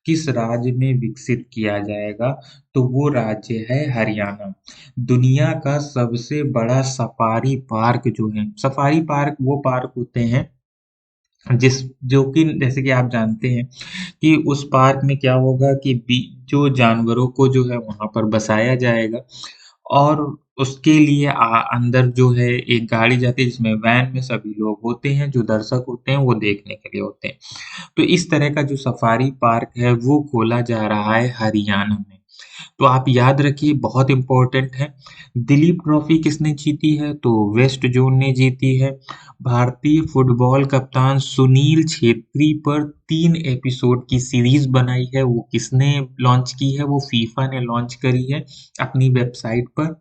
किस राज्य में विकसित किया जाएगा, तो वो राज्य है हरियाणा। दुनिया का सबसे बड़ा सफारी पार्क जो है, सफारी पार्क वो पार्क होते हैं जिस जो कि जैसे कि आप जानते हैं कि उस पार्क में क्या होगा कि जो जानवरों को जो है वहां पर बसाया जाएगा और उसके लिए अंदर जो है एक गाड़ी जाती है जिसमें वैन में सभी लोग होते हैं, जो दर्शक होते हैं वो देखने के लिए होते हैं। तो इस तरह का जो सफारी पार्क है वो खोला जा रहा है हरियाणा में। तो आप याद रखिए, बहुत इम्पोर्टेंट है। दिलीप ट्रॉफी किसने जीती है, तो वेस्ट जोन ने जीती है। भारतीय फुटबॉल कप्तान सुनील छेत्री पर 3 एपिसोड की सीरीज बनाई है, वो किसने लॉन्च की है, वो फीफा ने लॉन्च करी है अपनी वेबसाइट पर।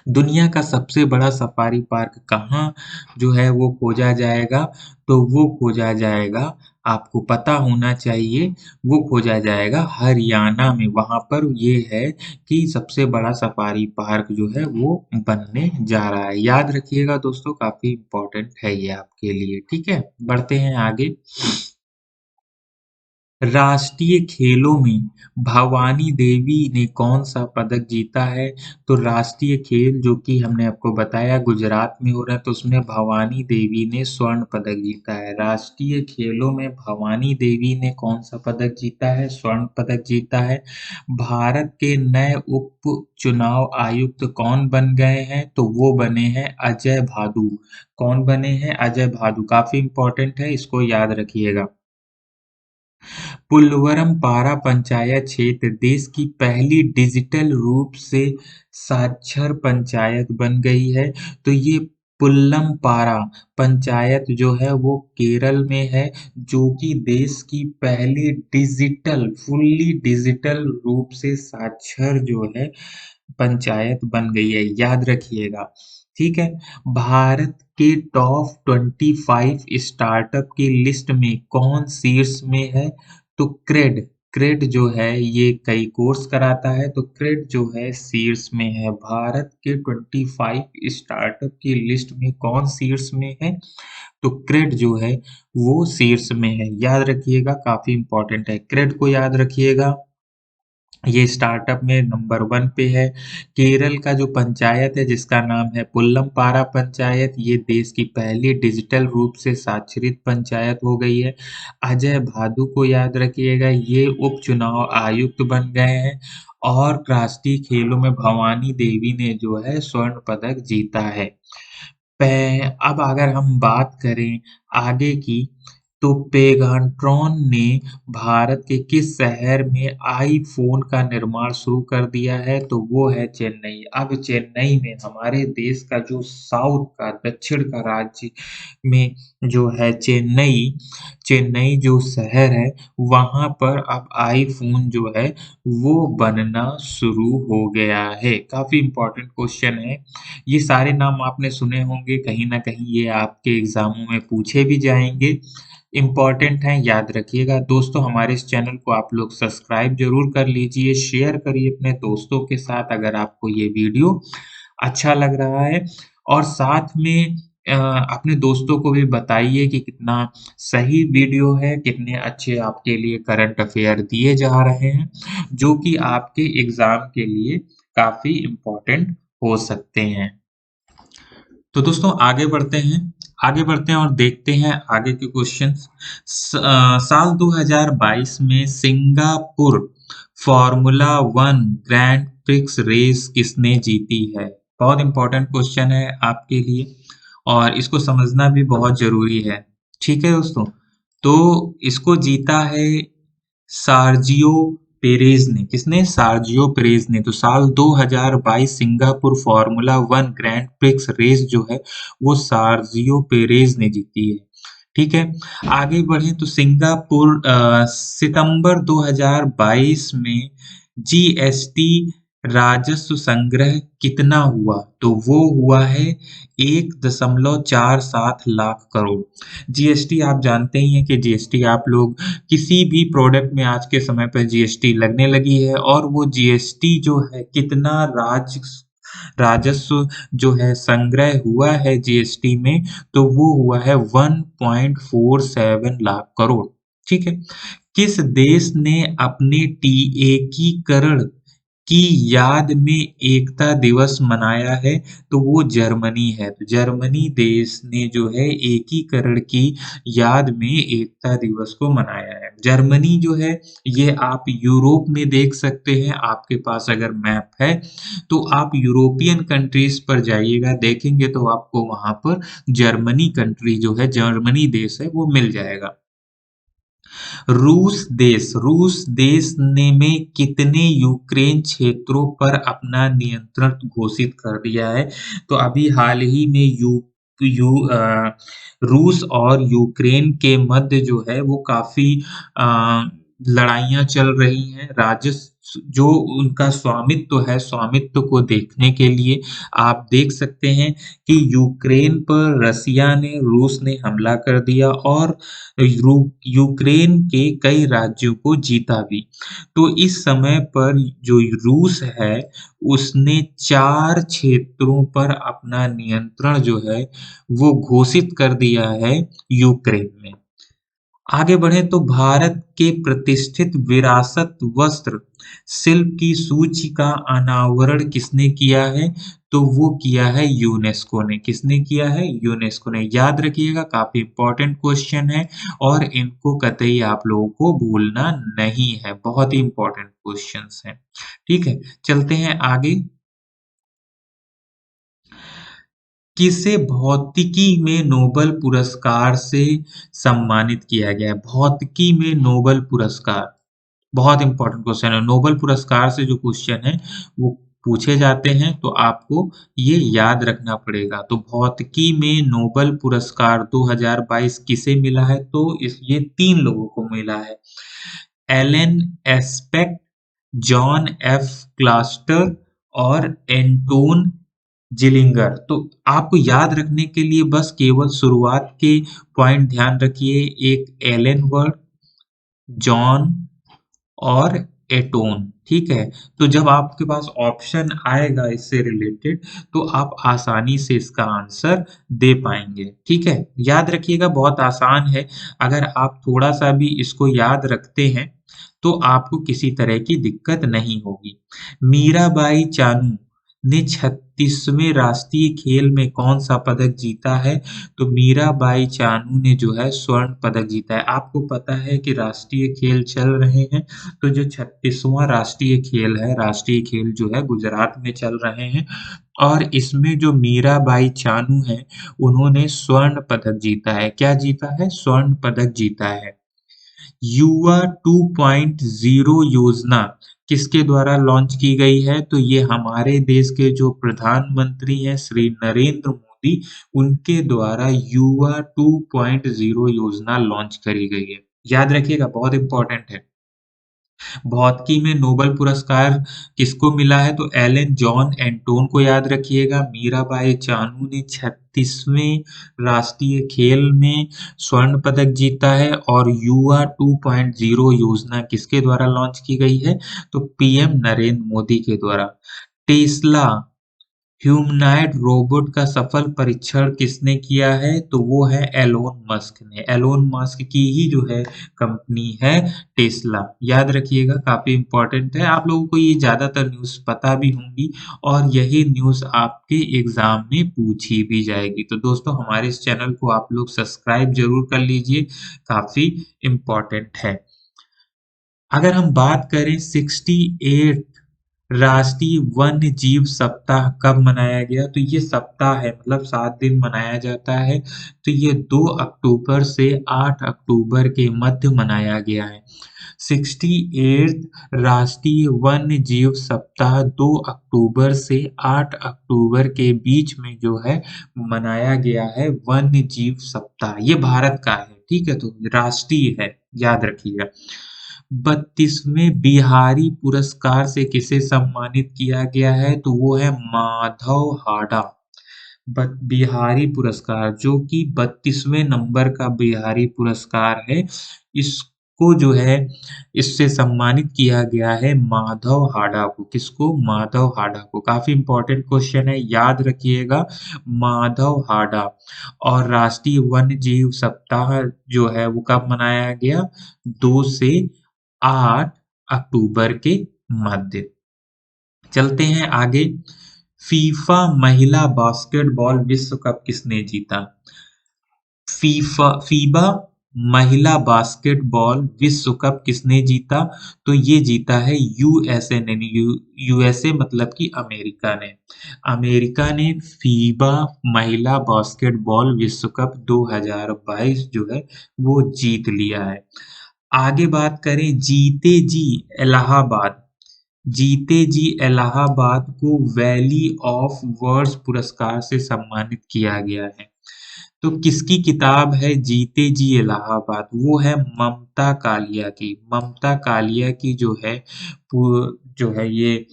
दुनिया का सबसे बड़ा सफारी पार्क कहाँ जो है वो खोजा जाएगा, तो वो खोजा जाएगा, आपको पता होना चाहिए, वो खोजा जाएगा हरियाणा में। वहां पर ये है कि सबसे बड़ा सफारी पार्क जो है वो बनने जा रहा है। याद रखिएगा दोस्तों, काफी इम्पोर्टेंट है ये आपके लिए। ठीक है, बढ़ते हैं आगे। राष्ट्रीय खेलों में भवानी देवी ने कौन-सा पदक जीता है? तो राष्ट्रीय खेल जो कि हमने आपको बताया गुजरात में हो रहा है, तो उसमें भवानी देवी ने स्वर्ण पदक जीता है। राष्ट्रीय खेलों में भवानी देवी ने कौन-सा पदक जीता है? स्वर्ण पदक जीता है। भारत के नए उप चुनाव आयुक्त कौन बन गए हैं? तो वो बने हैं अजय भादु। कौन बने हैं? अजय भादु। काफ़ी इम्पोर्टेंट है, इसको याद रखिएगा। पुल्लवरम पारा पंचायत क्षेत्र देश की पहली डिजिटल रूप से साक्षर पंचायत बन गई है। तो ये पुल्लमपारा पंचायत जो है वो केरल में है, जो कि देश की पहली डिजिटल, फुल्ली डिजिटल रूप से साक्षर जो है पंचायत बन गई है। याद रखिएगा, ठीक है। भारत के टॉप 25 स्टार्टअप की लिस्ट में कौन शीर्ष में है, तो क्रेड। क्रेड जो है ये कई कोर्स कराता है, तो क्रेड जो है शीर्ष में है। भारत के 25 स्टार्टअप की लिस्ट में कौन शीर्ष में है, तो क्रेड जो है वो शीर्ष में है। याद रखिएगा, काफी इंपॉर्टेंट है, क्रेड को याद रखिएगा। ये स्टार्टअप में नंबर 1 पे है। केरल का जो पंचायत है जिसका नाम है पुल्लमपारा पंचायत, ये देश की पहली डिजिटल रूप से साक्षरित पंचायत हो गई है। अजय भादु को याद रखिएगा, ये उपचुनाव आयुक्त बन गए हैं और राष्ट्रीय खेलों में भवानी देवी ने जो है स्वर्ण पदक जीता है। अब अगर हम बात करें आगे की, तो पेगाट्रॉन ने भारत के किस शहर में आईफ़ोन का निर्माण शुरू कर दिया है, तो वो है चेन्नई। अब चेन्नई में हमारे देश का जो साउथ का, दक्षिण का राज्य में जो है चेन्नई, चेन्नई जो शहर है, वहाँ पर अब आईफ़ोन जो है वो बनना शुरू हो गया है। काफ़ी इम्पोर्टेंट क्वेश्चन है। ये सारे नाम आपने सुने होंगे, कहीं न कहीं ये आपके एग्ज़ामों में पूछे भी जाएँगे। इम्पोर्टेंट हैं, याद रखिएगा। दोस्तों, हमारे इस चैनल को आप लोग सब्सक्राइब ज़रूर कर लीजिए, शेयर करिए अपने दोस्तों के साथ अगर आपको ये वीडियो अच्छा लग रहा है, और साथ में अपने दोस्तों को भी बताइए कि कितना सही वीडियो है, कितने अच्छे आपके लिए करंट अफ़ेयर दिए जा रहे हैं, जो कि आपके एग्ज़ाम के लिए काफ़ी इम्पोर्टेंट हो सकते हैं। तो दोस्तों, आगे बढ़ते हैं और देखते हैं आगे के क्वेश्चंस। साल 2022 में Singapore formula one grand prix race किसने जीती है? बहुत इंपॉर्टेंट क्वेश्चन है आपके लिए और इसको समझना भी बहुत जरूरी है। ठीक है दोस्तों, तो इसको जीता है सार्जियो पेरेज ने। किसने? सार्जियो पेरेज ने। तो साल 2022 Singapore formula one grand prix race जो है वो सार्जियो पेरेज ने जीती है। ठीक है? आगे बढ़ें तो सिंगापुर सितंबर 2022 में जीएसटी राजस्व संग्रह कितना हुआ? तो वो हुआ है 1.47 लाख करोड़। जीएसटी आप जानते ही हैं कि जीएसटी आप लोग किसी भी प्रोडक्ट में आज के समय पे जीएसटी लगने लगी है और वो जीएसटी जो है कितना राजस्व जो है संग्रह हुआ है जीएसटी में, तो वो हुआ है 1.47 लाख करोड़। ठीक है? किस देश ने अपने एकीकरण की याद में एकता दिवस मनाया है? तो वो जर्मनी है। तो जर्मनी देश ने जो है एकीकरण की याद में एकता दिवस को मनाया है। जर्मनी जो है ये आप यूरोप में देख सकते हैं, आपके पास अगर मैप है तो आप यूरोपियन कंट्रीज़ पर जाइएगा, देखेंगे तो आपको वहाँ पर जर्मनी कंट्री जो है, जर्मनी देश है वो मिल जाएगा। रूस देश ने में कितने यूक्रेन क्षेत्रों पर अपना नियंत्रण घोषित कर दिया है? तो अभी हाल ही में यू रूस और यूक्रेन के मध्य जो है वो काफ़ी लड़ाइयाँ चल रही हैं। जो उनका स्वामित्व है, स्वामित्व को देखने के लिए आप देख सकते हैं कि यूक्रेन पर रसिया ने, रूस ने हमला कर दिया और यूक्रेन के कई राज्यों को जीता भी। तो इस समय पर जो रूस है, उसने 4 क्षेत्रों पर अपना नियंत्रण जो है, वो घोषित कर दिया है यूक्रेन में। आगे बढ़ें तो भारत के प्रतिष्ठित विरासत वस्त्र शिल्प की सूची का अनावरण किसने किया है? तो वो किया है यूनेस्को ने। किसने किया है? यूनेस्को ने। याद रखिएगा काफ़ी इम्पोर्टेंट क्वेश्चन है और इनको कतई आप लोगों को भूलना नहीं है। बहुत ही इम्पोर्टेंट क्वेश्चंस हैं। ठीक है, चलते हैं आगे। किसे भौतिकी में नोबेल पुरस्कार से सम्मानित किया गया है? भौतिकी में नोबेल पुरस्कार, बहुत इम्पोर्टेंट क्वेश्चन है। नोबेल पुरस्कार से जो क्वेश्चन है वो पूछे जाते हैं तो आपको ये याद रखना पड़ेगा। तो भौतिकी में नोबेल पुरस्कार 2022 किसे मिला है? तो ये 3 लोगों को मिला है। Alain Aspect, John F Clauser और एंटोन जिलिंगर। तो आपको याद रखने के लिए बस केवल शुरुआत के पॉइंट ध्यान रखिए। एक एलन वर्ड, जॉन और एटोन, ठीक है? तो जब आपके पास ऑप्शन आएगा इससे रिलेटेड तो आप आसानी से इसका आंसर दे पाएँगे, ठीक है? याद रखिएगा बहुत आसान है, अगर आप थोड़ा-सा भी इसको याद रखते हैं, तो आपको किसी तरह की दिक्कत नहीं होगी। मीराबाई चानू ने 36वें राष्ट्रीय खेल में कौन-सा पदक जीता है? तो मीराबाई चानू ने जो है स्वर्ण पदक जीता है। आपको पता है कि राष्ट्रीय खेल चल रहे हैं, तो जो 36वां राष्ट्रीय खेल है, राष्ट्रीय खेल जो है गुजरात में चल रहे हैं और इसमें जो मीराबाई चानू हैं, उन्होंने स्वर्ण पदक जीता है। क्या जीता है? स्वर्ण पदक जीता है। युवा 2.0 योजना किसके द्वारा लॉन्च की गई है? तो ये हमारे देश के जो प्रधानमंत्री हैं श्री नरेंद्र मोदी, उनके द्वारा युवा 2.0 योजना लॉन्च करी गई है। याद रखिएगा बहुत इम्पोर्टेंट है। भौतिकी में नोबेल पुरस्कार किसको मिला है? तो एलन जॉन एंटोन को याद रखिएगा। मीराबाई चानू ने 36वें राष्ट्रीय खेल में स्वर्ण पदक जीता है और युवा 2.0 योजना किसके द्वारा लॉन्च की गई है? तो पीएम नरेंद्र मोदी के द्वारा। टेस्ला ह्यूमनॉइड रोबोट का सफल परीक्षण किसने किया है? तो वो है एलोन मस्क ने। एलोन मस्क की ही जो है कंपनी है टेस्ला। याद रखिएगा काफ़ी इम्पोर्टेंट है। आप लोगों को ये ज़्यादातर न्यूज़ पता भी होंगी और यही न्यूज़ आपके एग्ज़ाम में पूछी भी जाएगी। तो दोस्तों हमारे इस चैनल को आप लोग सब्सक्राइब ज़रूर कर लीजिए, काफ़ी इम्पोर्टेंट है। अगर हम बात करें 68 राष्ट्रीय वन्य जीव सप्ताह कब मनाया गया? तो ये सप्ताह है मतलब 7 दिन मनाया जाता है। तो ये 2 अक्टूबर से 8 अक्टूबर के मध्य मनाया गया है। 68 राष्ट्रीय वन्य जीव सप्ताह 2 अक्टूबर से 8 अक्टूबर के बीच में जो है मनाया गया है वन्य जीव सप्ताह। ये भारत का है, ठीक है? तो राष्ट्रीय है, याद रखिएगा। 32वें बिहारी पुरस्कार से किसे सम्मानित किया गया है? तो वो है माधव हाड़ा। बिहारी पुरस्कार जो कि 32वें नंबर का बिहारी पुरस्कार है, इसको जो है इससे सम्मानित किया गया है माधव हाड़ा को। किसको? माधव हाड़ा को। काफी इंपॉर्टेंट क्वेश्चन है, याद रखिएगा, माधव हाड़ा। और राष्ट्रीय वन्य जीव सप्ताह जो है वो कब मनाया गया? 2 से 8 अक्टूबर के मध्य। चलते हैं आगे। फीफा महिला बास्केटबॉल विश्व कप किसने जीता? फीबा महिला बास्केटबॉल विश्व कप किसने जीता? तो ये जीता है यूएसए ने। यूएसए मतलब कि अमेरिका ने। अमेरिका ने फीबा महिला बास्केटबॉल विश्व कप 2022 जो है वो जीत लिया है। आगे बात करें, जीते जी इलाहाबाद। जीते जी इलाहाबाद को वैली ऑफ वर्ड्स पुरस्कार से सम्मानित किया गया है। तो किसकी किताब है जीते जी इलाहाबाद? वो है ममता कालिया की। ममता कालिया की जो है ये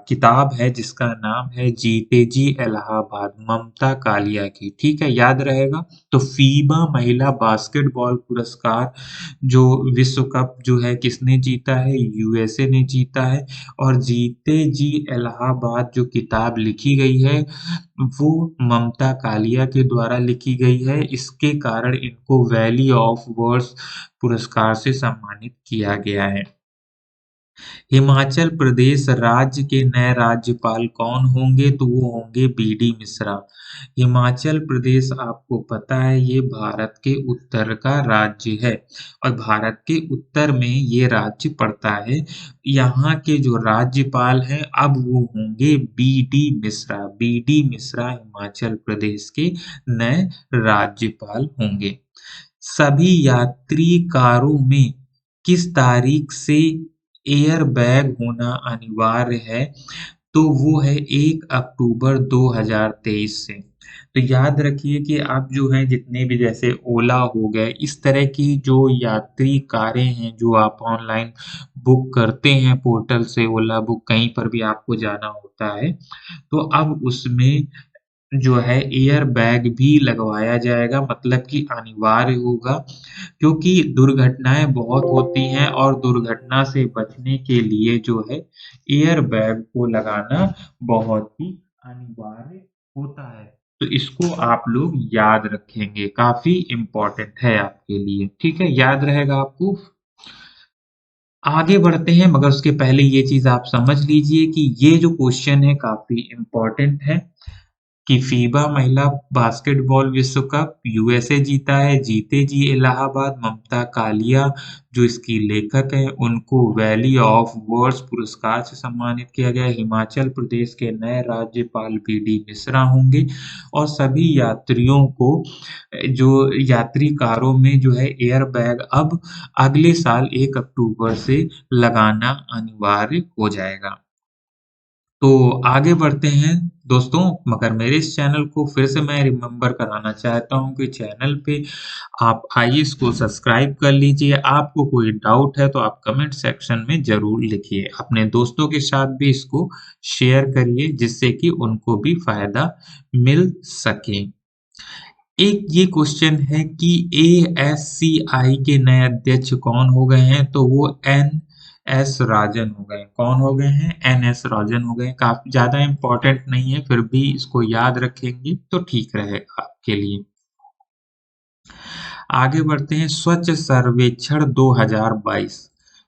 किताब है जिसका नाम है जीते जी इलाहाबाद, ममता कालिया की, ठीक है? याद रहेगा। तो फीबा महिला बास्केटबॉल पुरस्कार जो विश्व कप जो है किसने जीता है? यूएसए ने जीता है। और जीते जी इलाहाबाद जो किताब लिखी गई है वो ममता कालिया के द्वारा लिखी गई है। इसके कारण इनको वैली ऑफ वर्ड्स पुरस्कार से सम्मानित किया गया है। हिमाचल प्रदेश राज्य के नए राज्यपाल कौन होंगे? तो वो होंगे बीडी मिश्रा। हिमाचल प्रदेश आपको पता है ये भारत के उत्तर का राज्य है और भारत के उत्तर में ये राज्य पड़ता है। यहाँ के जो राज्यपाल हैं अब वो होंगे बीडी मिश्रा। बीडी मिश्रा हिमाचल प्रदेश के नए राज्यपाल होंगे। सभी यात्री कारों में किस तारीख से एयर बैग होना अनिवार्य है? तो वो है 1 अक्टूबर 2023 से। तो याद रखिए कि आप जो हैं जितने भी जैसे ओला हो गए, इस तरह की जो यात्री कारें हैं जो आप ऑनलाइन बुक करते हैं पोर्टल से, ओला बुक कहीं पर भी आपको जाना होता है, तो अब उसमें जो है एयर बैग भी लगवाया जाएगा, मतलब कि अनिवार्य होगा, क्योंकि दुर्घटनाएं बहुत होती हैं और दुर्घटना से बचने के लिए जो है एयर बैग को लगाना बहुत ही अनिवार्य होता है। तो इसको आप लोग याद रखेंगे, काफी इम्पोर्टेंट है आपके लिए, ठीक है? याद रहेगा आपको। आगे बढ़ते हैं मगर उसके पहले ये चीज आप समझ लीजिए कि ये जो क्वेश्चन है काफी इम्पोर्टेंट है कि फीबा महिला बास्केटबॉल विश्व कप यूएसए जीता है। जीते जी इलाहाबाद, ममता कालिया जो इसकी लेखक है उनको वैली ऑफ वर्ड्स पुरस्कार से सम्मानित किया गया। हिमाचल प्रदेश के नए राज्यपाल बीडी मिश्रा होंगे और सभी यात्रियों को जो यात्री कारों में जो है एयर बैग अब अगले साल 1 अक्टूबर से लगाना अनिवार्य हो जाएगा। तो आगे बढ़ते हैं दोस्तों, मगर मेरे इस चैनल को फिर से मैं रिमेम्बर कराना चाहता हूँ कि चैनल पे आप आइए इसको सब्सक्राइब कर लीजिए। आपको कोई डाउट है तो आप कमेंट सेक्शन में ज़रूर लिखिए। अपने दोस्तों के साथ भी इसको शेयर करिए जिससे कि उनको भी फ़ायदा मिल सके। एक ये क्वेश्चन है कि एएससीआई के नए अध्यक्ष कौन हो गए हैं? तो वो एस राजन हो गए। कौन हो गए हैं? एस राजन हो गए। काफी ज्यादा इंपॉर्टेंट नहीं है, फिर भी इसको याद रखेंगे तो ठीक रहेगा आपके लिए। आगे बढ़ते हैं, स्वच्छ सर्वेक्षण 2022।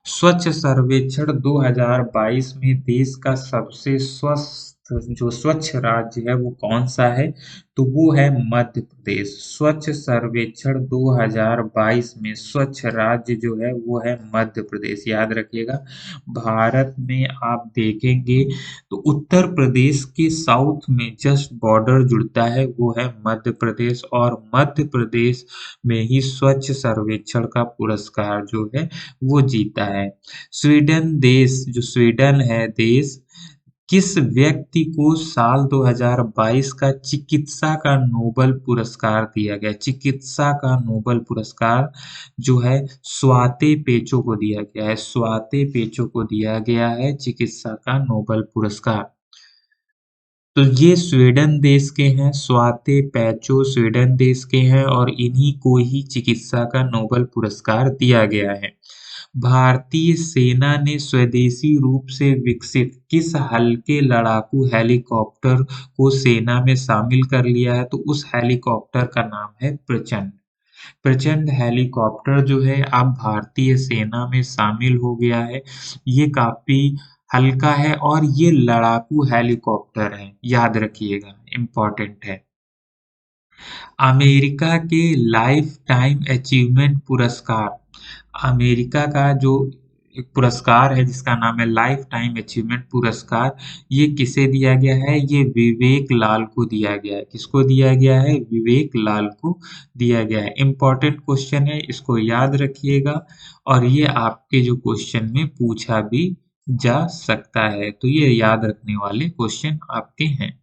स्वच्छ सर्वेक्षण 2022 में देश का सबसे स्वस्थ तो जो स्वच्छ राज्य है वो कौन सा है? तो वो है मध्य प्रदेश। स्वच्छ सर्वेक्षण 2022 में स्वच्छ राज्य जो है वो है मध्य प्रदेश, याद रखिएगा। भारत में आप देखेंगे तो उत्तर प्रदेश के साउथ में जस्ट बॉर्डर जुड़ता है, वो है मध्य प्रदेश, और मध्य प्रदेश में ही स्वच्छ सर्वेक्षण का पुरस्कार जो है वो जीता है। स्वीडन देश, जो स्वीडन है देश, किस व्यक्ति को साल 2022 का चिकित्सा का नोबेल पुरस्कार दिया गया? चिकित्सा का नोबेल पुरस्कार जो है स्वाति पेचो को दिया गया है। स्वाति पेचो को दिया गया है चिकित्सा का नोबेल पुरस्कार। तो ये स्वीडन देश के हैं, स्वाति पेचो स्वीडन देश के हैं, और इन्हीं को ही चिकित्सा का नोबेल पुरस्कार दिया गया है। भारतीय सेना ने स्वदेशी रूप से विकसित किस हल्के लड़ाकू हेलीकॉप्टर को सेना में शामिल कर लिया है? तो उस हेलीकॉप्टर का नाम है प्रचंड। प्रचंड हेलीकॉप्टर जो है अब भारतीय सेना में शामिल हो गया है। ये काफ़ी हल्का है और ये लड़ाकू हेलीकॉप्टर है, याद रखिएगा, इम्पोर्टेंट है। अमेरिका के लाइफ टाइम अचीवमेंट पुरस्कार, अमेरिका का जो एक पुरस्कार है जिसका नाम है लाइफ टाइम अचीवमेंट पुरस्कार, ये किसे दिया गया है? ये विवेक लाल को दिया गया है। किसको दिया गया है? विवेक लाल को दिया गया है। इम्पोर्टेंट क्वेश्चन है, इसको याद रखिएगा, और ये आपके जो क्वेश्चन में पूछा भी जा सकता है, तो ये याद रखने वाले क्वेश्चन आपके हैं।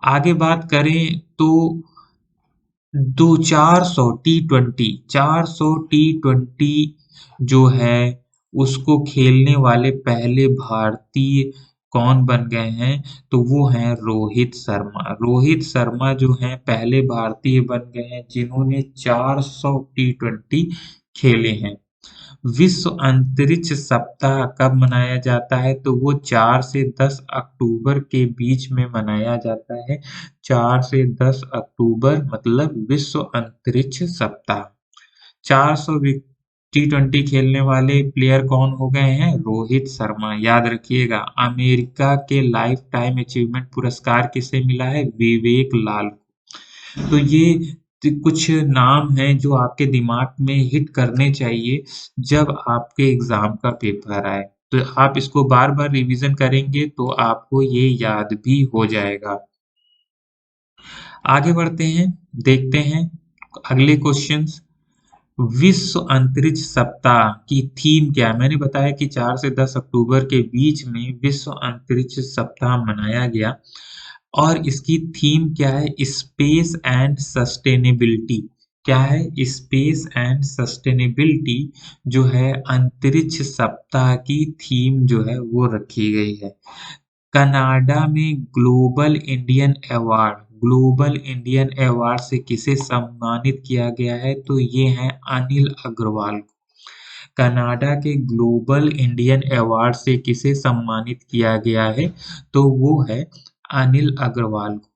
आगे बात करें तो दो 400 टी20 जो है उसको खेलने वाले पहले भारतीय कौन बन गए हैं? तो वो हैं रोहित शर्मा। रोहित शर्मा जो हैं पहले भारतीय बन गए हैं जिन्होंने 400 टी20 खेले हैं। विश्व अंतरिक्ष सप्ताह कब मनाया जाता है? तो वो 4 से 10 अक्टूबर के बीच में मनाया जाता है। 4 से 10 अक्टूबर मतलब विश्व अंतरिक्ष सप्ताह। 400 टी20 खेलने वाले प्लेयर कौन हो गए हैं? रोहित शर्मा, याद रखिएगा। अमेरिका के लाइफ टाइम अचीवमेंट पुरस्कार किसे मिला है? विवेक लाल को। तो ये कुछ नाम हैं जो आपके दिमाग में हिट करने चाहिए जब आपके एग्जाम का पेपर आए। तो आप इसको बार-बार रिवीजन करेंगे तो आपको ये याद भी हो जाएगा। आगे बढ़ते हैं, देखते हैं अगले क्वेश्चंस। विश्व अंतरिक्ष सप्ताह की थीम क्या है? मैंने बताया कि 4 से 10 अक्टूबर के बीच में विश्व अंतरिक्ष सप्ताह मनाया गया, और इसकी थीम क्या है? Space and sustainability. क्या है? स्पेस एंड सस्टेनेबिलिटी जो है अंतरिक्ष सप्ताह की थीम जो है वो रखी गई है। कनाडा में ग्लोबल इंडियन अवार्ड से किसे सम्मानित किया गया है? तो ये हैं अनिल अग्रवाल को। कनाडा के ग्लोबल इंडियन अवार्ड से किसे सम्मानित किया गया है? तो वो है अनिल अग्रवाल को।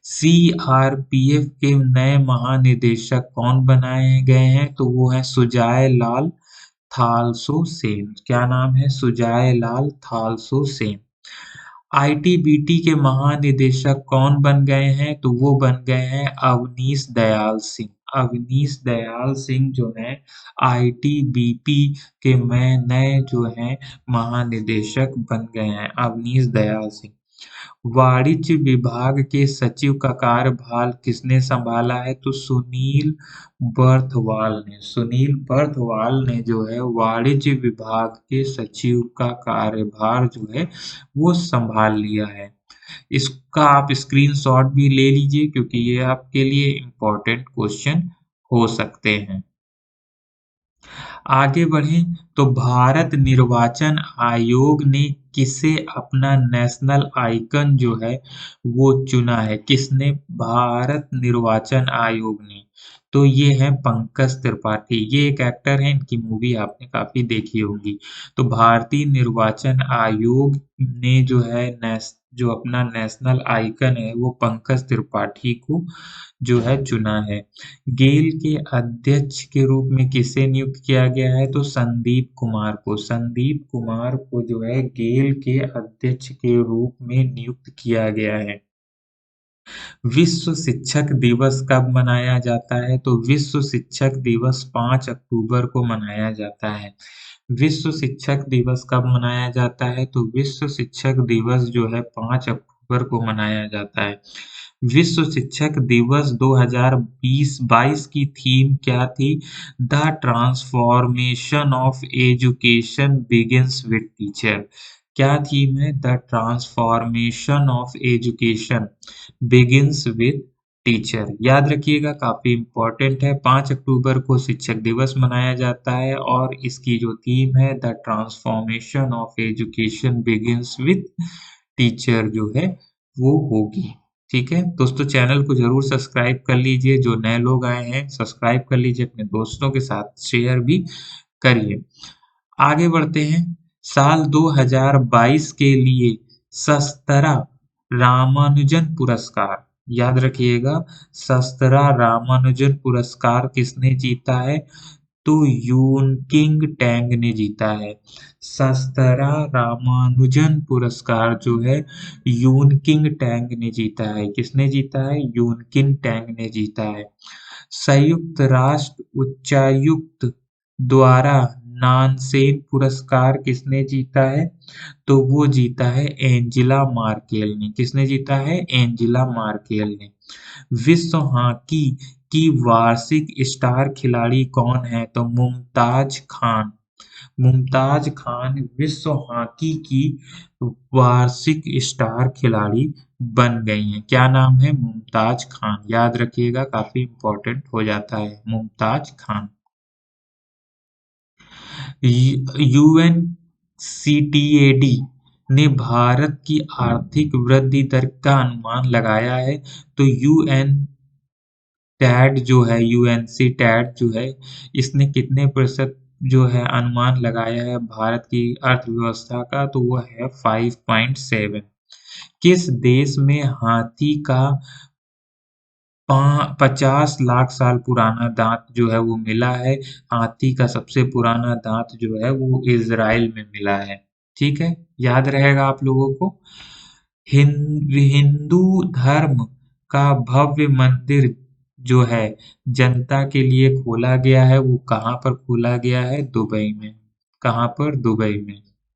सीआरपीएफ के नए महानिदेशक कौन बनाए गए हैं? तो वो है सुजाय लाल थालसो सेन। क्या नाम है? सुजाय लाल थालसो सेन। आईटीबीटी के महानिदेशक कौन बन गए हैं? तो वो बन गए हैं अवनीश दयाल सिंह। अवनीश दयाल सिंह जो हैं आईटीबीपी के नए जो हैं महानिदेशक बन गए हैं, अवनीश दयाल सिंह। वाणिज्य विभाग के सचिव का कार्यभार किसने संभाला है? तो सुनील बर्थवाल ने। सुनील बर्थवाल ने जो है वाणिज्य विभाग के सचिव का कार्यभार जो है वो संभाल लिया है। इसका आप स्क्रीनशॉट भी ले लीजिए क्योंकि ये आपके लिए इम्पोर्टेंट क्वेश्चन हो सकते हैं। आगे बढ़ें तो भारत निर्वाचन आयोग ने किसे अपना नेशनल आइकन जो है वो चुना है? किसने? भारत निर्वाचन आयोग ने। तो ये है पंकज त्रिपाठी, ये एक एक्टर हैं, इनकी मूवी आपने काफी देखी होगी। तो भारतीय निर्वाचन आयोग ने जो है जो अपना नेशनल आइकन है वो पंकज त्रिपाठी को जो है चुना है। गेल के अध्यक्ष के रूप में किसे नियुक्त किया गया है? तो संदीप कुमार को। संदीप कुमार को जो है गेल के अध्यक्ष के रूप में नियुक्त किया गया है। विश्व शिक्षक दिवस कब मनाया जाता है? तो विश्व शिक्षक दिवस 5 अक्टूबर को मनाया जाता है। विश्व शिक्षक दिवस कब मनाया जाता है? तो विश्व शिक्षक दिवस जो है 5 अक्टूबर को मनाया जाता है। विश्व शिक्षक दिवस 2020-22 की थीम क्या थी? The transformation of education begins with teacher. क्या थीम है? The transformation of education begins with teacher. याद रखिएगा, काफी इम्पोर्टेंट है। 5 अक्टूबर को शिक्षक दिवस मनाया जाता है और इसकी जो थीम है the transformation of education begins with teacher जो है वो होगी। ठीक है दोस्तों, चैनल को जरूर सब्सक्राइब कर लीजिए। जो नए लोग आए हैं सब्सक्राइब कर लीजिए, अपने दोस्तों के साथ शेयर भी करिए। आगे बढ़ते हैं। साल 2022 के लिए शस्त्रा रामानुजन पुरस्कार, याद रखिएगा, शस्त्रा रामानुजन पुरस्कार किसने जीता है? तो यूनकिंग टैंग ने जीता है। शस्त्रा रामानुजन पुरस्कार जो है यूनकिंग टैंग ने जीता है। किसने जीता है? यूनकिंग टैंग ने जीता है। संयुक्त राष्ट्र उच्चायुक्त द्वारा नानसेन पुरस्कार किसने जीता है? तो वो जीता है एंजिला मार्केल ने। किसने जीता है? एंजिला मार्केल ने। विश्व हॉकी की वार्षिक स्टार खिलाड़ी कौन है? तो मुमताज खान। मुमताज खान विश्व हॉकी की वार्षिक स्टार खिलाड़ी बन गई हैं। क्या नाम है? मुमताज खान। याद रखिएगा, काफी इम्पोर्टेंट हो जाता है मुमताज खान। यूएनसीटीएडी ने भारत की आर्थिक वृद्धि दर का अनुमान लगाया है। तो यूएन टैड जो है, यूएनसी टैड जो है, इसने कितने प्रतिशत जो है अनुमान लगाया है भारत की अर्थव्यवस्था का? तो वो है 5.7। किस देश में हाथी का 50 लाख साल पुराना दांत जो है वो मिला है? हाथी का सबसे पुराना दांत जो है वो इज़राइल में मिला है। ठीक है, याद रहेगा आप लोगों को। हिंदू धर्म का भव्य मंदिर जो है जनता के लिए खोला गया है, वो कहाँ पर खोला गया है? दुबई में। कहाँ पर? दुबई में।